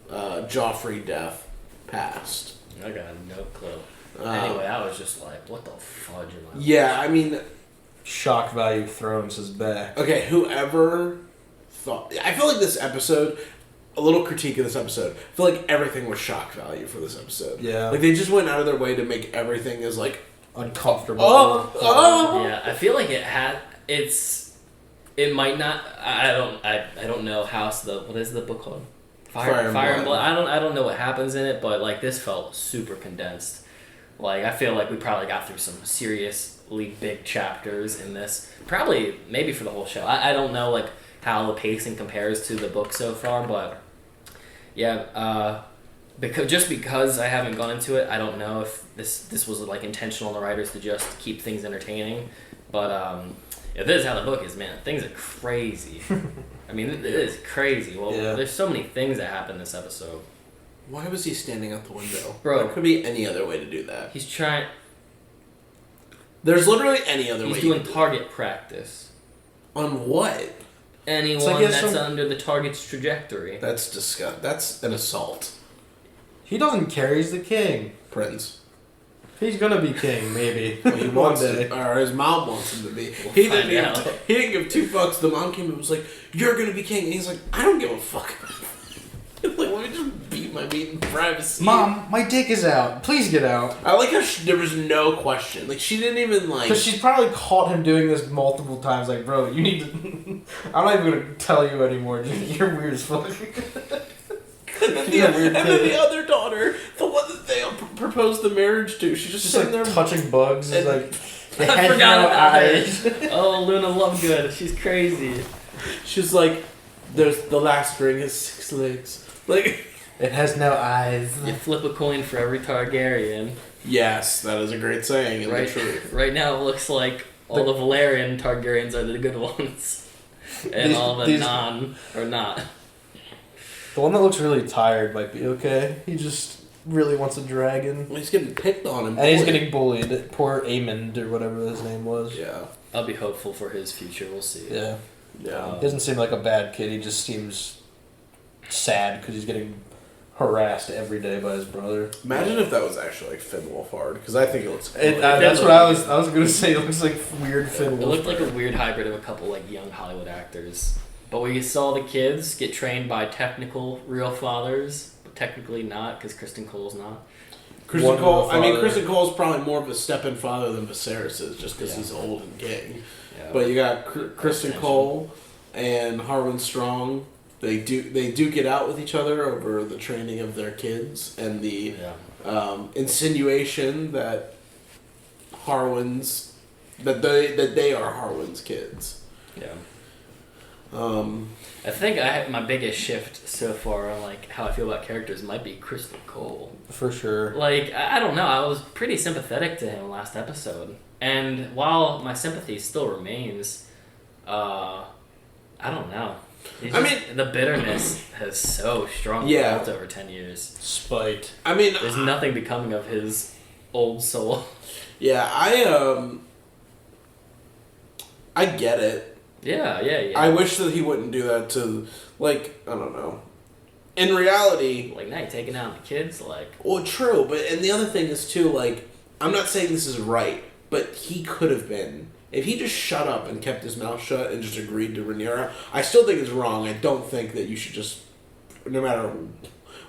Speaker 3: Joffrey death passed.
Speaker 2: I got no clue. Anyway, I was just like, what the fudge am I?
Speaker 3: Yeah, I mean,
Speaker 1: shock value Thrones is back.
Speaker 3: Okay, whoever thought... I feel like this episode... A little critique of this episode. I feel like everything was shock value for this episode.
Speaker 1: Yeah.
Speaker 3: Like, they just went out of their way to make everything as, like...
Speaker 1: uncomfortable.
Speaker 2: Yeah, I feel like it might not... I don't know how... What is the book called? Fire and Blood. I don't know what happens in it, but, like, this felt super condensed. Like, I feel like we probably got through some seriously big chapters in this. Probably, maybe for the whole show. I don't know, like, how the pacing compares to the book so far, but yeah, because I haven't gone into it, I don't know if this was like intentional on the writers to just keep things entertaining. But if this is how the book is, man, things are crazy. I mean, it is crazy. Well, there's so many things that happen this episode.
Speaker 3: Why was he standing out the window?
Speaker 2: Bro,
Speaker 3: there could be any other way to do that.
Speaker 2: He's trying...
Speaker 3: There's literally any other way.
Speaker 2: He's doing target practice.
Speaker 3: On what?
Speaker 2: Anyone that's under the target's trajectory.
Speaker 3: That's disgusting. That's an assault.
Speaker 1: He doesn't care. He's the king.
Speaker 3: Prince.
Speaker 1: He's gonna be king, maybe.
Speaker 3: Well, he wants to, or his mom wants him to be. He didn't give 2 fucks. The mom came and was like, "You're gonna be king," and he's like, "I don't give a fuck." Like, let me just beat my meat in privacy.
Speaker 1: Mom, my dick is out. Please get out.
Speaker 3: I like how there was no question. Like, she didn't even, like...
Speaker 1: Because she's probably caught him doing this multiple times. Like, bro, you need to... I'm not even going to tell you anymore. You're weird as fuck.
Speaker 3: And then the other daughter, the one that they proposed the marriage to, she's just sitting
Speaker 1: like
Speaker 3: there...
Speaker 1: touching bugs.
Speaker 3: And,
Speaker 1: like...
Speaker 2: I forgot about that. Oh, Luna Lovegood. She's crazy.
Speaker 3: She's like, there's the last ring has 6 legs. Like,
Speaker 1: it has no eyes.
Speaker 2: You flip a coin for every Targaryen.
Speaker 3: Yes, that is a great saying. And
Speaker 2: Right,
Speaker 3: the truth.
Speaker 2: right now it looks like all the Valerian Targaryens are the good ones, and all the non are not.
Speaker 1: The one that looks really tired might be okay. He just really wants a dragon.
Speaker 3: He's getting picked on and
Speaker 1: he's getting bullied. Poor Aemond or whatever his name was.
Speaker 3: Yeah.
Speaker 2: I'll be hopeful for his future. We'll see.
Speaker 1: Yeah.
Speaker 3: Yeah.
Speaker 1: He doesn't seem like a bad kid. He just seems sad because he's getting harassed every day by his brother.
Speaker 3: Imagine if that was actually like Finn Wolfhard, because I think it looks.
Speaker 1: That's what I was gonna say. It looks like weird Finn Wolfhard.
Speaker 2: It looked like a weird hybrid of a couple like young Hollywood actors. But we saw the kids get trained by technical real fathers, but technically not because Kristen Cole's not.
Speaker 3: Kristen Cole's probably more of a step-in father than Viserys is, just because he's old and king.
Speaker 2: Yeah,
Speaker 3: but you got Kristen Cole and Harwin Strong. They duke it out with each other over the training of their kids and the insinuation that that they are Harwin's kids.
Speaker 2: Yeah. I think my biggest shift so far on like how I feel about characters might be Kristen Cole.
Speaker 1: For sure.
Speaker 2: Like I don't know, I was pretty sympathetic to him last episode, and while my sympathy still remains, I don't know. The bitterness has so strongly built over 10 years.
Speaker 1: Spite.
Speaker 2: There's nothing becoming of his old soul.
Speaker 3: Yeah, I get it.
Speaker 2: Yeah.
Speaker 3: I wish that he wouldn't do that to, like, I don't know. In reality...
Speaker 2: Like, now you're taking out the kids, like...
Speaker 3: Well, true, and the other thing is, too, like, I'm not saying this is right, but he could have been. If he just shut up and kept his mouth shut and just agreed to Rhaenyra, I still think it's wrong. I don't think that you should just, no matter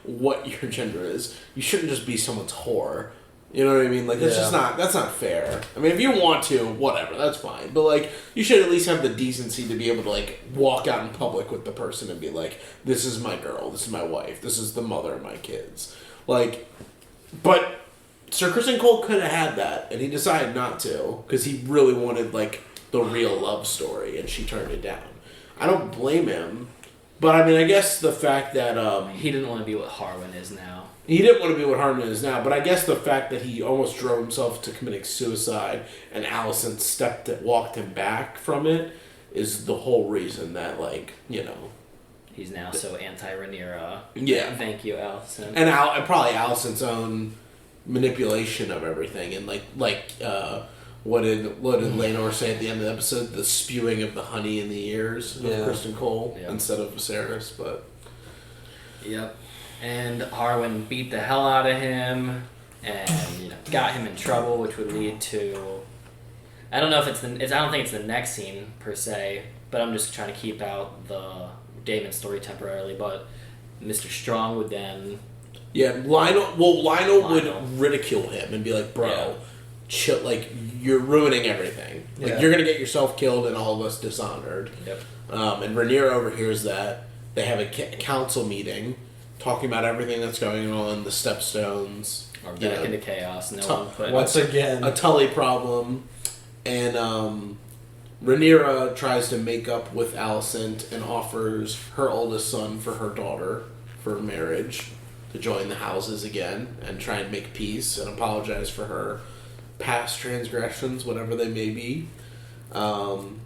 Speaker 3: what your gender is, you shouldn't just be someone's whore. You know what I mean? Like, that's not fair. I mean, if you want to, whatever, that's fine. But, like, you should at least have the decency to be able to, like, walk out in public with the person and be like, this is my girl, this is my wife, this is the mother of my kids. Like, but Sir Kristen Cole could have had that, and he decided not to, because he really wanted, like, the real love story, and she turned it down. I don't blame him, but, I mean, I guess the fact that,
Speaker 2: he didn't want to be what Harwin is now.
Speaker 3: He didn't want to be what Harwin is now, but I guess the fact that he almost drove himself to committing suicide and Alicent walked him back from it is the whole reason that, like, you know...
Speaker 2: He's now so anti-Rhaenyra.
Speaker 3: Yeah.
Speaker 2: Thank you, Alicent.
Speaker 3: And probably Alicent's own manipulation of everything, and, what did Laenor say at the end of the episode? The spewing of the honey in the ears of Kristen Cole instead of Viserys, but...
Speaker 2: Yep. And Harwin beat the hell out of him and got him in trouble, which would lead to... I don't know if I don't think it's the next scene, per se, but I'm just trying to keep out the Daemon story temporarily, but Mr. Strong would then...
Speaker 3: Yeah, Lionel would ridicule him and be like, bro, chill, like, you're ruining everything. Like, you're going to get yourself killed and all of us dishonored.
Speaker 2: Yep.
Speaker 3: And Rhaenyra overhears that. They have a council meeting talking about everything that's going on, the Stepstones.
Speaker 2: Or back into chaos.
Speaker 1: Once again.
Speaker 3: A Tully problem. And Rhaenyra tries to make up with Alicent and offers her oldest son for her daughter for marriage to join the houses again and try and make peace and apologize for her past transgressions, whatever they may be. And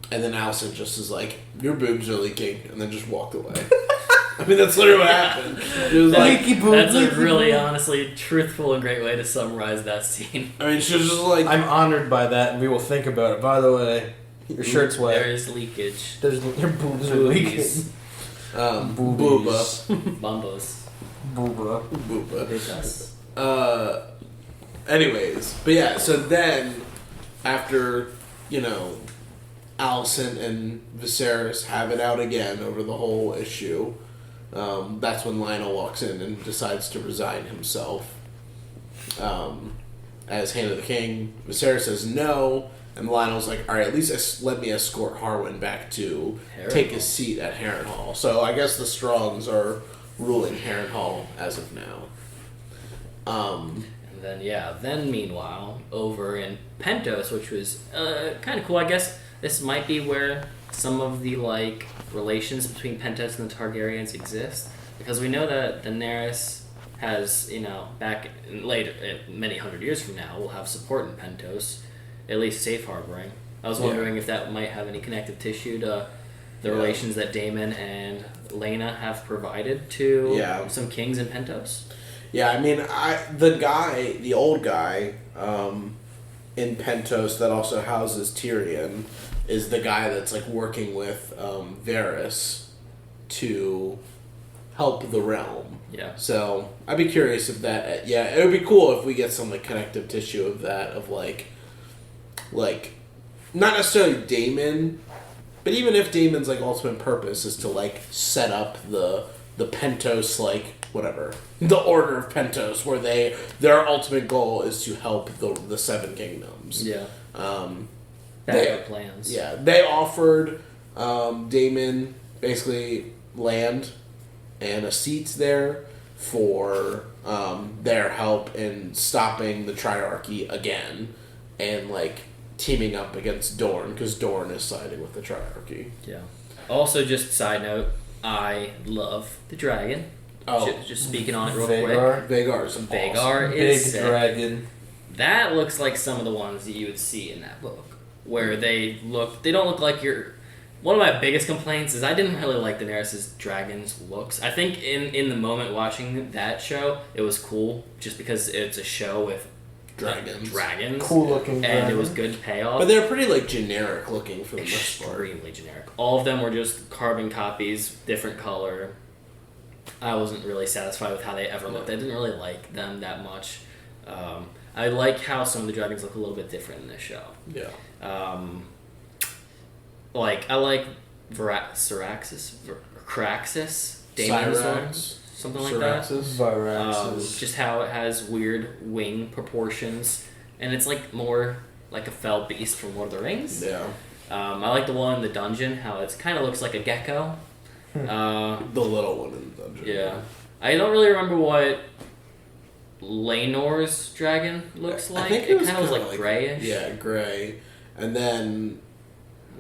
Speaker 3: then Alicent just is like, your boobs are leaking, and then just walked away. I mean, that's literally what happened. It was
Speaker 2: that's a really, honestly, truthful and great way to summarize that scene.
Speaker 3: I mean, she was just like...
Speaker 1: I'm honored by that, and we will think about it. By the way, your shirt's wet.
Speaker 2: There is leakage.
Speaker 1: Your boobs are leaking.
Speaker 3: Booba.
Speaker 2: Bumbos.
Speaker 3: Booba. Anyways, but yeah, so then, after, Alicent and Viserys have it out again over the whole issue, That's when Lionel walks in and decides to resign himself as Hand of the King. Viserys says no, and Lionel's like, all right, at least let me escort Harwin back to take his seat at Harrenhal. So I guess the Strongs are ruling Harrenhal as of now.
Speaker 2: And then meanwhile, over in Pentos, which was kind of cool, I guess this might be where some of the relations between Pentos and the Targaryens exist, because we know that Daenerys has, back later, many hundred years from now, will have support in Pentos, at least safe harboring. I was wondering if that might have any connective tissue to the relations that Daemon and Laena have provided to some kings in Pentos.
Speaker 3: Yeah, I mean, the old guy in Pentos that also houses Tyrion is the guy that's working with Varys to help the realm.
Speaker 2: Yeah.
Speaker 3: So I'd be curious if that. Yeah, it would be cool if we get some connective tissue of that, of not necessarily Daemon, but even if Daemon's ultimate purpose is to set up the Pentos whatever, the Order of Pentos, where their ultimate goal is to help the Seven Kingdoms.
Speaker 2: Yeah.
Speaker 3: They
Speaker 2: plans.
Speaker 3: Yeah, they offered Daemon basically land and a seat there for their help in stopping the Triarchy again, and teaming up against Dorne, because Dorne is siding with the Triarchy.
Speaker 2: Yeah. Also, just side note, I love the dragon.
Speaker 3: Oh,
Speaker 2: just speaking on it real
Speaker 3: Vhagar?
Speaker 2: quick.
Speaker 3: Vhagar is awesome.
Speaker 2: Vhagar is
Speaker 1: big
Speaker 2: sick.
Speaker 1: dragon.
Speaker 2: That looks like some of the ones that you would see in that book, where they don't look like your. One of my biggest complaints is I didn't really like Daenerys' dragon's looks. I think in the moment watching that show, it was cool just because it's a show with dragons.
Speaker 1: Cool looking
Speaker 2: and
Speaker 1: dragon.
Speaker 2: it was good payoff.
Speaker 3: But they're pretty generic looking for the most part.
Speaker 2: Extremely generic. All of them were just carbon copies, different color. I wasn't really satisfied with how they ever looked. I didn't really like them that much. I like how some of the dragons look a little bit different in this show.
Speaker 3: Yeah.
Speaker 2: I like Caraxes, Daemon's one, something like that. Just how it has weird wing proportions, and it's more like a fell beast from Lord of the Rings.
Speaker 3: Yeah.
Speaker 2: I like the one in the dungeon, how it kind of looks like a gecko.
Speaker 3: The little one in the dungeon.
Speaker 2: Yeah. I don't really remember what Laenor's dragon looks like.
Speaker 3: I think
Speaker 2: it kind of was grayish.
Speaker 3: Yeah, gray. And then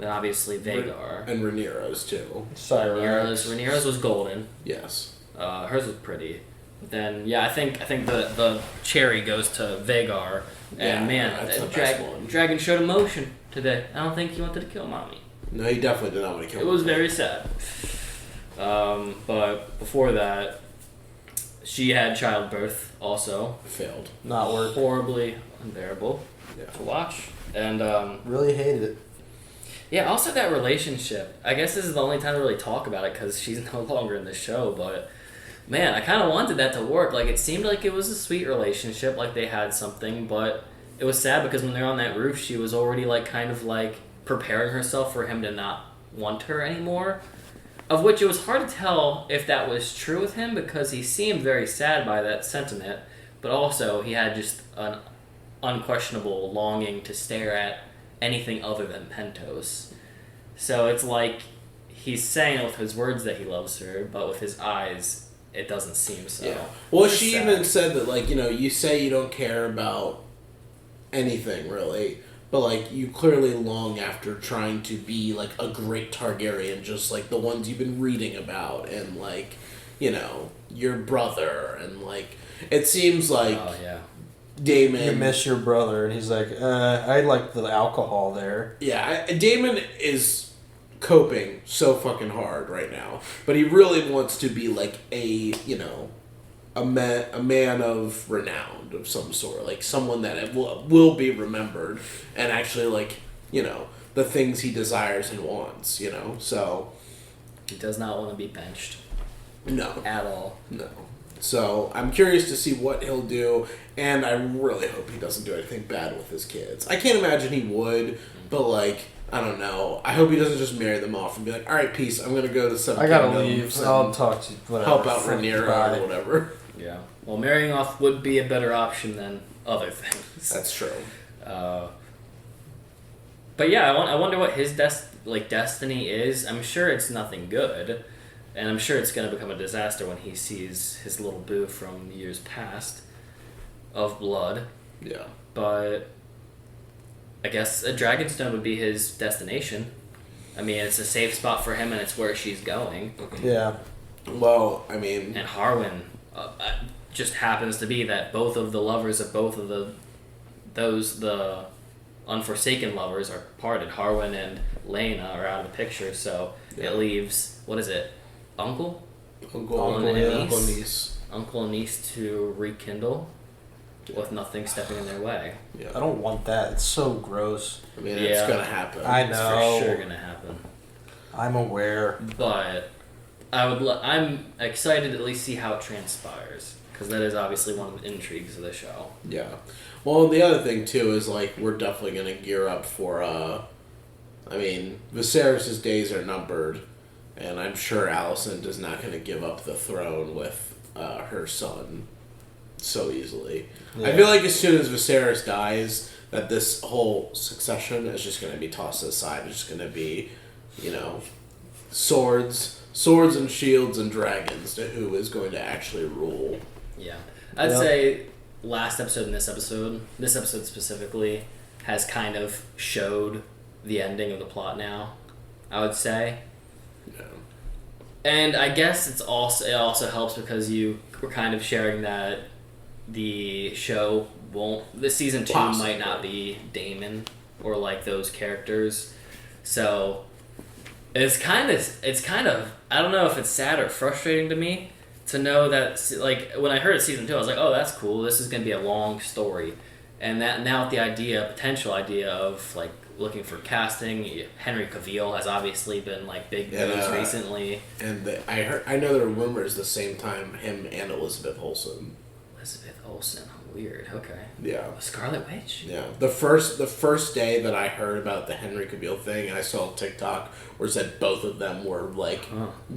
Speaker 2: obviously Vhagar.
Speaker 3: And Rhaenyra's too.
Speaker 2: Rhaenyra's was golden.
Speaker 3: Yes.
Speaker 2: Hers was pretty. But then I think the cherry goes to Vhagar. And that dragon showed emotion today. I don't think he wanted to kill mommy.
Speaker 3: No, he definitely did not want to kill mommy.
Speaker 2: It was very sad. But before that, she had childbirth also.
Speaker 3: Failed.
Speaker 1: Not work.
Speaker 2: Horribly unbearable to watch. And
Speaker 1: really hated it.
Speaker 2: Yeah, also that relationship. I guess this is the only time to really talk about it because she's no longer in the show, but man, I kind of wanted that to work. It seemed like it was a sweet relationship, like they had something, but it was sad because when they're on that roof, she was already preparing herself for him to not want her anymore. Of which it was hard to tell if that was true with him because he seemed very sad by that sentiment, but also he had just an unquestionable longing to stare at anything other than Pentos. So it's he's saying with his words that he loves her, but with his eyes, it doesn't seem so.
Speaker 3: Yeah. Well, she even said that, you say you don't care about anything, really, but, you clearly long after trying to be, a great Targaryen, just the ones you've been reading about, and, your brother, and, it seems like...
Speaker 2: Oh, yeah.
Speaker 3: Daemon...
Speaker 1: You miss your brother, and he's like, I like the alcohol there.
Speaker 3: Yeah, Daemon is coping so fucking hard right now, but he really wants to be a man of renown of some sort, someone that will be remembered, and actually the things he desires and wants, so
Speaker 2: he does not want to be benched.
Speaker 3: No,
Speaker 2: at all.
Speaker 3: No. So I'm curious to see what he'll do, and I really hope he doesn't do anything bad with his kids. I can't imagine he would, but I don't know. I hope he doesn't just marry them off and be like, all right, peace. I'm gonna go to some.
Speaker 1: I gotta leave. I'll talk to you. Whatever.
Speaker 3: Help out Rhaenyra or whatever.
Speaker 2: Yeah. Well, marrying off would be a better option than other things.
Speaker 3: That's true.
Speaker 2: But yeah, I wonder what his destiny is. I'm sure it's nothing good, and I'm sure it's gonna become a disaster when he sees his little boo from years past of blood.
Speaker 3: Yeah.
Speaker 2: But I guess a Dragonstone would be his destination. I mean, it's a safe spot for him, and it's where she's going.
Speaker 1: Yeah.
Speaker 3: Well, I mean...
Speaker 2: And Harwin just happens to be that both of the lovers of both of the Unforsaken lovers are parted. Harwin and Lena are out of the picture, so it leaves, what is it, Uncle and niece to rekindle with nothing stepping in their way.
Speaker 3: Yeah.
Speaker 1: I don't want that. It's so gross.
Speaker 3: I mean, it's gonna happen.
Speaker 1: I know.
Speaker 2: It's for sure gonna happen.
Speaker 1: I'm aware.
Speaker 2: But I'm excited to at least see how it transpires, because that is obviously one of the intrigues of the show.
Speaker 3: Yeah. Well, the other thing, too, is, like, we're definitely going to gear up for, I mean, Viserys' days are numbered, and I'm sure Alicent is not going to give up the throne with her son so easily.
Speaker 1: Yeah.
Speaker 3: I feel like as soon as Viserys dies, that this whole succession is just going to be tossed aside. It's just going to be, you know, swords and shields and dragons to who is going to actually rule.
Speaker 2: Yeah. I'd say last episode and this episode specifically, has kind of showed the ending of the plot now, I would say.
Speaker 3: Yeah.
Speaker 2: And I guess it also helps because you were kind of sharing that the show this season 2 might not be Daemon or like those characters. So it's kind of I don't know if it's sad or frustrating to me to know that, like, when I heard it season 2, I was like, oh, that's cool. This is going to be a long story. And that now with the potential idea of, like, looking for casting, Henry Cavill has obviously been, like, big news recently.
Speaker 3: And I know there were rumors the same time him and Elizabeth Olsen.
Speaker 2: Elizabeth Olsen, weird. Okay.
Speaker 3: Yeah.
Speaker 2: A Scarlet Witch.
Speaker 3: Yeah. The first day that I heard about the Henry Cavill thing, I saw TikTok where it said both of them were like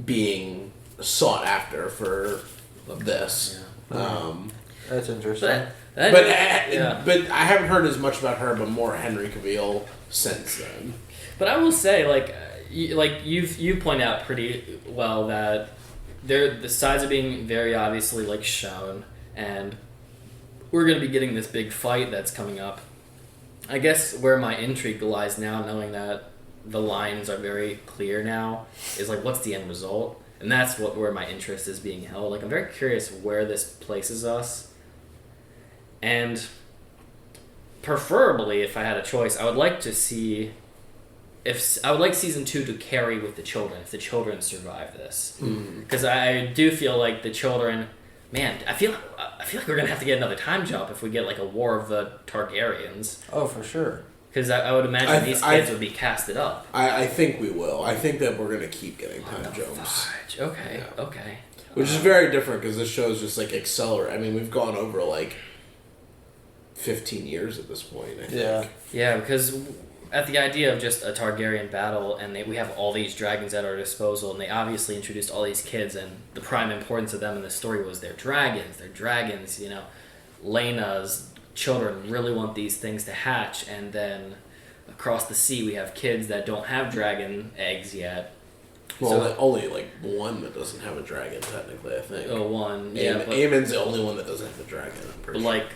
Speaker 3: being sought after for this.
Speaker 1: Yeah. That's interesting.
Speaker 3: But I haven't heard as much about her, but more Henry Cavill since then.
Speaker 2: But I will say, like you point out pretty well that the sides are being very obviously like shown, and we're going to be getting this big fight that's coming up. I guess where my intrigue lies now, knowing that the lines are very clear now, is like, what's the end result? And that's where my interest is being held. Like, I'm very curious where this places us. And preferably, if I had a choice, I would like to see I would like season 2 to carry with the children, if the children survive this. Because I do feel like the children, man, I feel like we're gonna have to get another time jump if we get like a War of the Targaryens.
Speaker 1: Oh, for sure.
Speaker 2: Because I would imagine these kids would be casted up.
Speaker 3: I think we will. I think that we're going to keep getting time jumps.
Speaker 2: Okay,
Speaker 3: yeah.
Speaker 2: Okay.
Speaker 3: Which is very different because this show's just like accelerate. I mean, we've gone over like 15 years at this point, I think.
Speaker 2: Yeah, because at the idea of just a Targaryen battle, and we have all these dragons at our disposal, and they obviously introduced all these kids, and the prime importance of them in the story was they're dragons, you know. Lena's children really want these things to hatch, and then across the sea we have kids that don't have dragon eggs yet.
Speaker 3: Well, so, only like one that doesn't have a dragon, technically, I think.
Speaker 2: Oh, one.
Speaker 3: Aemon's the only one that doesn't have a dragon, I'm pretty sure.
Speaker 2: Like,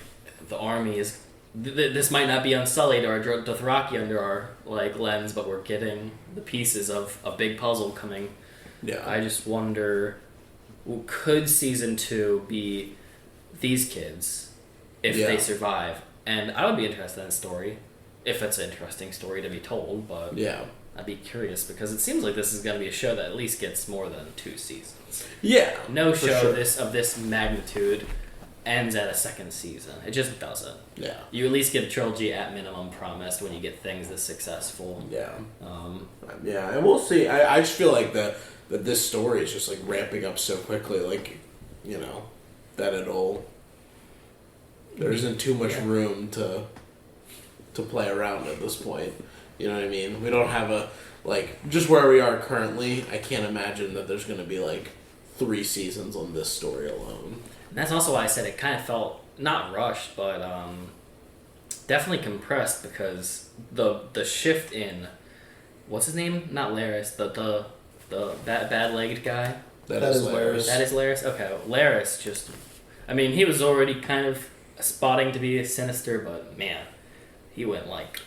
Speaker 2: the army is... This might not be unsullied or Dothraki under our like lens, but we're getting the pieces of a big puzzle coming.
Speaker 3: Yeah.
Speaker 2: I just wonder, could season 2 be these kids if they survive? And I would be interested in the story, if it's an interesting story to be told. But I'd be curious because it seems like this is going to be a show that at least gets more than 2 seasons.
Speaker 3: Yeah.
Speaker 2: No show of this magnitude ends at a second season. It just doesn't.
Speaker 3: Yeah.
Speaker 2: You at least get a trilogy at minimum promised when you get things this successful.
Speaker 3: Yeah. And we'll see. I just feel like that this story is just like ramping up so quickly, like, you know, that there isn't too much room to play around at this point. You know what I mean? We don't have a, like, just where we are currently, I can't imagine that there's going to be, like, 3 seasons on this story alone.
Speaker 2: And that's also why I said it kind of felt, not rushed, but definitely compressed, because the shift in, what's his name? Not Laris, the bad-legged guy.
Speaker 3: That is Laris.
Speaker 2: That is Laris? Okay, Laris just, I mean, he was already kind of spotting to be sinister, but man, he went like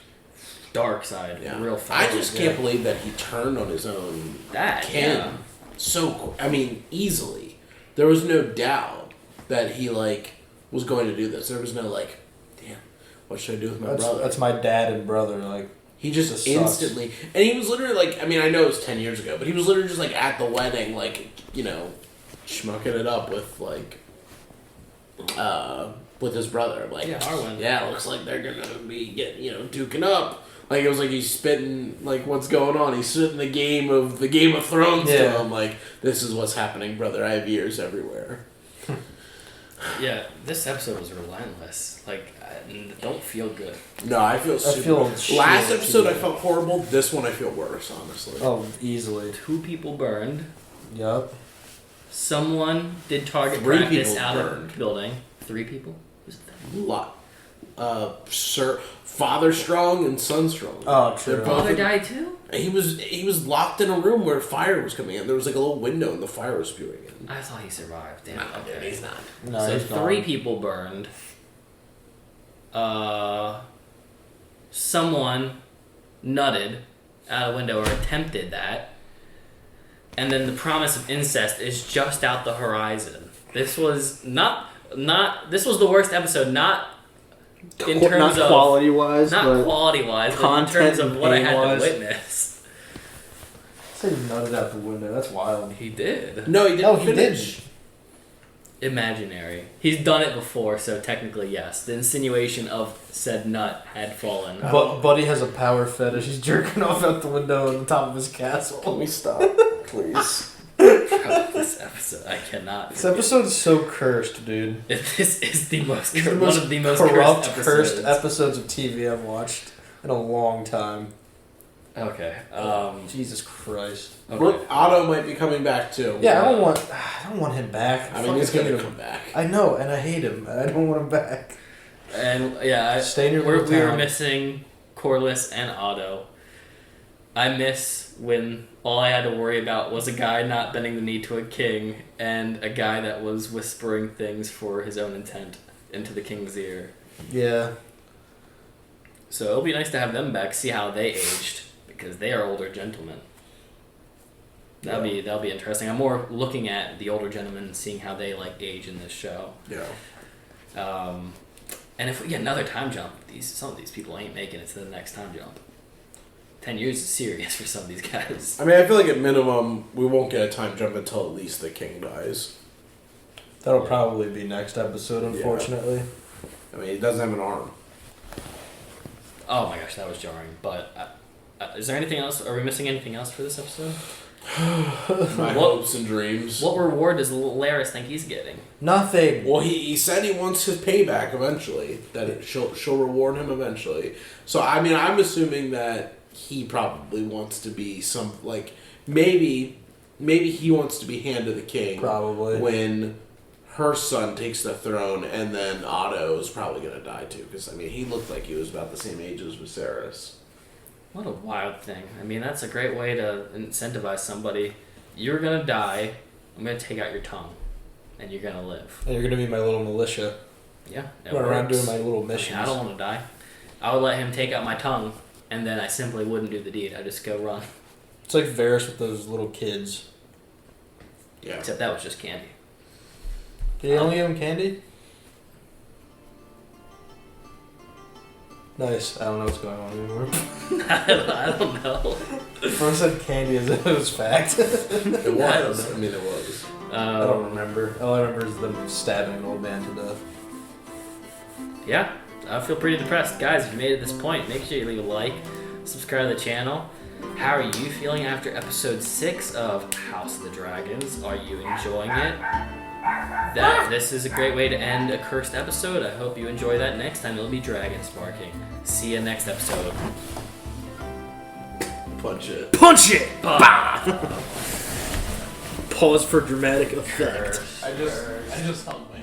Speaker 2: dark side real fast.
Speaker 3: I just can't believe that he turned on his own kin so, I mean, easily. There was no doubt that he, like, was going to do this. There was no, like, damn, what should I do with my brother?
Speaker 1: That's my dad and brother, like.
Speaker 3: He just instantly, and he was literally like, I mean, I know it was 10 years ago, but he was literally just like at the wedding, like, you know, schmucking it up with like, with his brother. Like, yeah, looks like they're gonna be duking up. Like, it was like he's spitting, like, what's going on? He's spitting the Game of Thrones to him. Like, this is what's happening, brother. I have ears everywhere.
Speaker 2: Yeah, this episode was relentless. Like, I don't feel good.
Speaker 3: No, I feel last episode I felt horrible. This one I feel worse, honestly.
Speaker 1: Oh, easily.
Speaker 2: 2 people burned.
Speaker 1: Yup.
Speaker 2: Someone did target
Speaker 3: 3
Speaker 2: practice
Speaker 3: people
Speaker 2: out
Speaker 3: burned.
Speaker 2: of the building. 3 people? Who's that?
Speaker 3: Sir, Father Strong and Son Strong.
Speaker 1: Oh, true.
Speaker 2: Father died too?
Speaker 3: He was locked in a room where fire was coming in. There was like a little window and the fire was spewing in.
Speaker 2: I thought he survived. Damn.
Speaker 3: Nah,
Speaker 2: Okay.
Speaker 3: dude, he's not.
Speaker 1: No,
Speaker 2: So
Speaker 1: he's
Speaker 2: 3
Speaker 1: gone.
Speaker 2: people burned. Someone nutted out a window or attempted that. And then the promise of incest is just out the horizon. This was this was the worst episode, not in terms
Speaker 1: not
Speaker 2: of
Speaker 1: quality-wise,
Speaker 2: not
Speaker 1: but
Speaker 2: quality-wise, but in
Speaker 1: content
Speaker 2: terms of
Speaker 1: and
Speaker 2: what I had to
Speaker 1: pain-wise.
Speaker 2: witness.
Speaker 1: Said he nutted out the window. That's wild.
Speaker 2: He did.
Speaker 3: No, he didn't.
Speaker 1: No, he
Speaker 3: finish.
Speaker 2: Imaginary. He's done it before, so technically yes. The insinuation of said nut had fallen.
Speaker 1: But Buddy has a power fetish. He's jerking off out the window on the top of his castle.
Speaker 3: Can we stop, please?
Speaker 2: This episode, I cannot.
Speaker 1: This episode's so cursed, dude.
Speaker 2: This is the most
Speaker 1: This is
Speaker 2: one of the most
Speaker 1: corrupt,
Speaker 2: cursed
Speaker 1: episodes of TV I've watched in a long time.
Speaker 2: Okay.
Speaker 1: Jesus Christ.
Speaker 2: Okay.
Speaker 3: Otto might be coming back too.
Speaker 1: Yeah, I don't want him back.
Speaker 3: I mean, he's gonna come back.
Speaker 1: I know, and I hate him. And I don't want him back.
Speaker 2: And yeah,
Speaker 1: Stay in your
Speaker 2: we
Speaker 1: little
Speaker 2: were
Speaker 1: town.
Speaker 2: missing Corliss and Otto. I miss when all I had to worry about was a guy not bending the knee to a king and a guy that was whispering things for his own intent into the king's ear.
Speaker 1: Yeah.
Speaker 2: So it'll be nice to have them back, see how they aged, because they are older gentlemen. That'll be interesting. I'm more looking at the older gentlemen and seeing how they like age in this show.
Speaker 3: Yeah.
Speaker 2: And if we get another time jump, some of these people ain't making it to the next time jump. 10 years is serious for some of these guys.
Speaker 3: I mean, I feel like at minimum we won't get a time jump until at least the king dies.
Speaker 1: That'll probably be next episode, unfortunately.
Speaker 3: I mean, he doesn't have an arm.
Speaker 2: Oh my gosh, that was jarring. But is there anything else? Are we missing anything else for this episode?
Speaker 3: My hopes and dreams.
Speaker 2: What reward does Laris think he's getting?
Speaker 1: Nothing.
Speaker 3: Well, he said he wants his payback eventually. That she'll reward him eventually. So I mean, I'm assuming that he probably wants to be some like maybe he wants to be hand to the king.
Speaker 1: Probably
Speaker 3: when her son takes the throne, and then Otto is probably gonna die too. Because I mean, he looked like he was about the same age as Viserys.
Speaker 2: What a wild thing. I mean, that's a great way to incentivize somebody. You're gonna die. I'm gonna take out your tongue, and you're gonna live.
Speaker 1: And you're gonna be my little militia.
Speaker 2: Yeah, it
Speaker 1: Run around
Speaker 2: works.
Speaker 1: doing my little missions.
Speaker 2: I don't want to die. I would let him take out my tongue, and then I simply wouldn't do the deed. I'd just go run.
Speaker 1: It's like Varys with those little kids.
Speaker 3: Yeah.
Speaker 2: Except that was just candy.
Speaker 1: Did he only give him candy? Nice. I don't know what's going on anymore.
Speaker 2: I don't know.
Speaker 1: First said candy as if it was fact.
Speaker 3: It was. I mean, it was.
Speaker 1: I don't remember. All I remember is them stabbing an old man to death.
Speaker 2: Yeah, I feel pretty depressed. Guys, if you made it this point, make sure you leave a like, subscribe to the channel. How are you feeling after episode 6 of House of the Dragons? Are you enjoying it? This is a great way to end a cursed episode. I hope you enjoy that. Next time it'll be dragon sparking. See you next episode.
Speaker 3: Punch it.
Speaker 2: Punch it! Bah! Pause for dramatic effect.
Speaker 3: I just hung my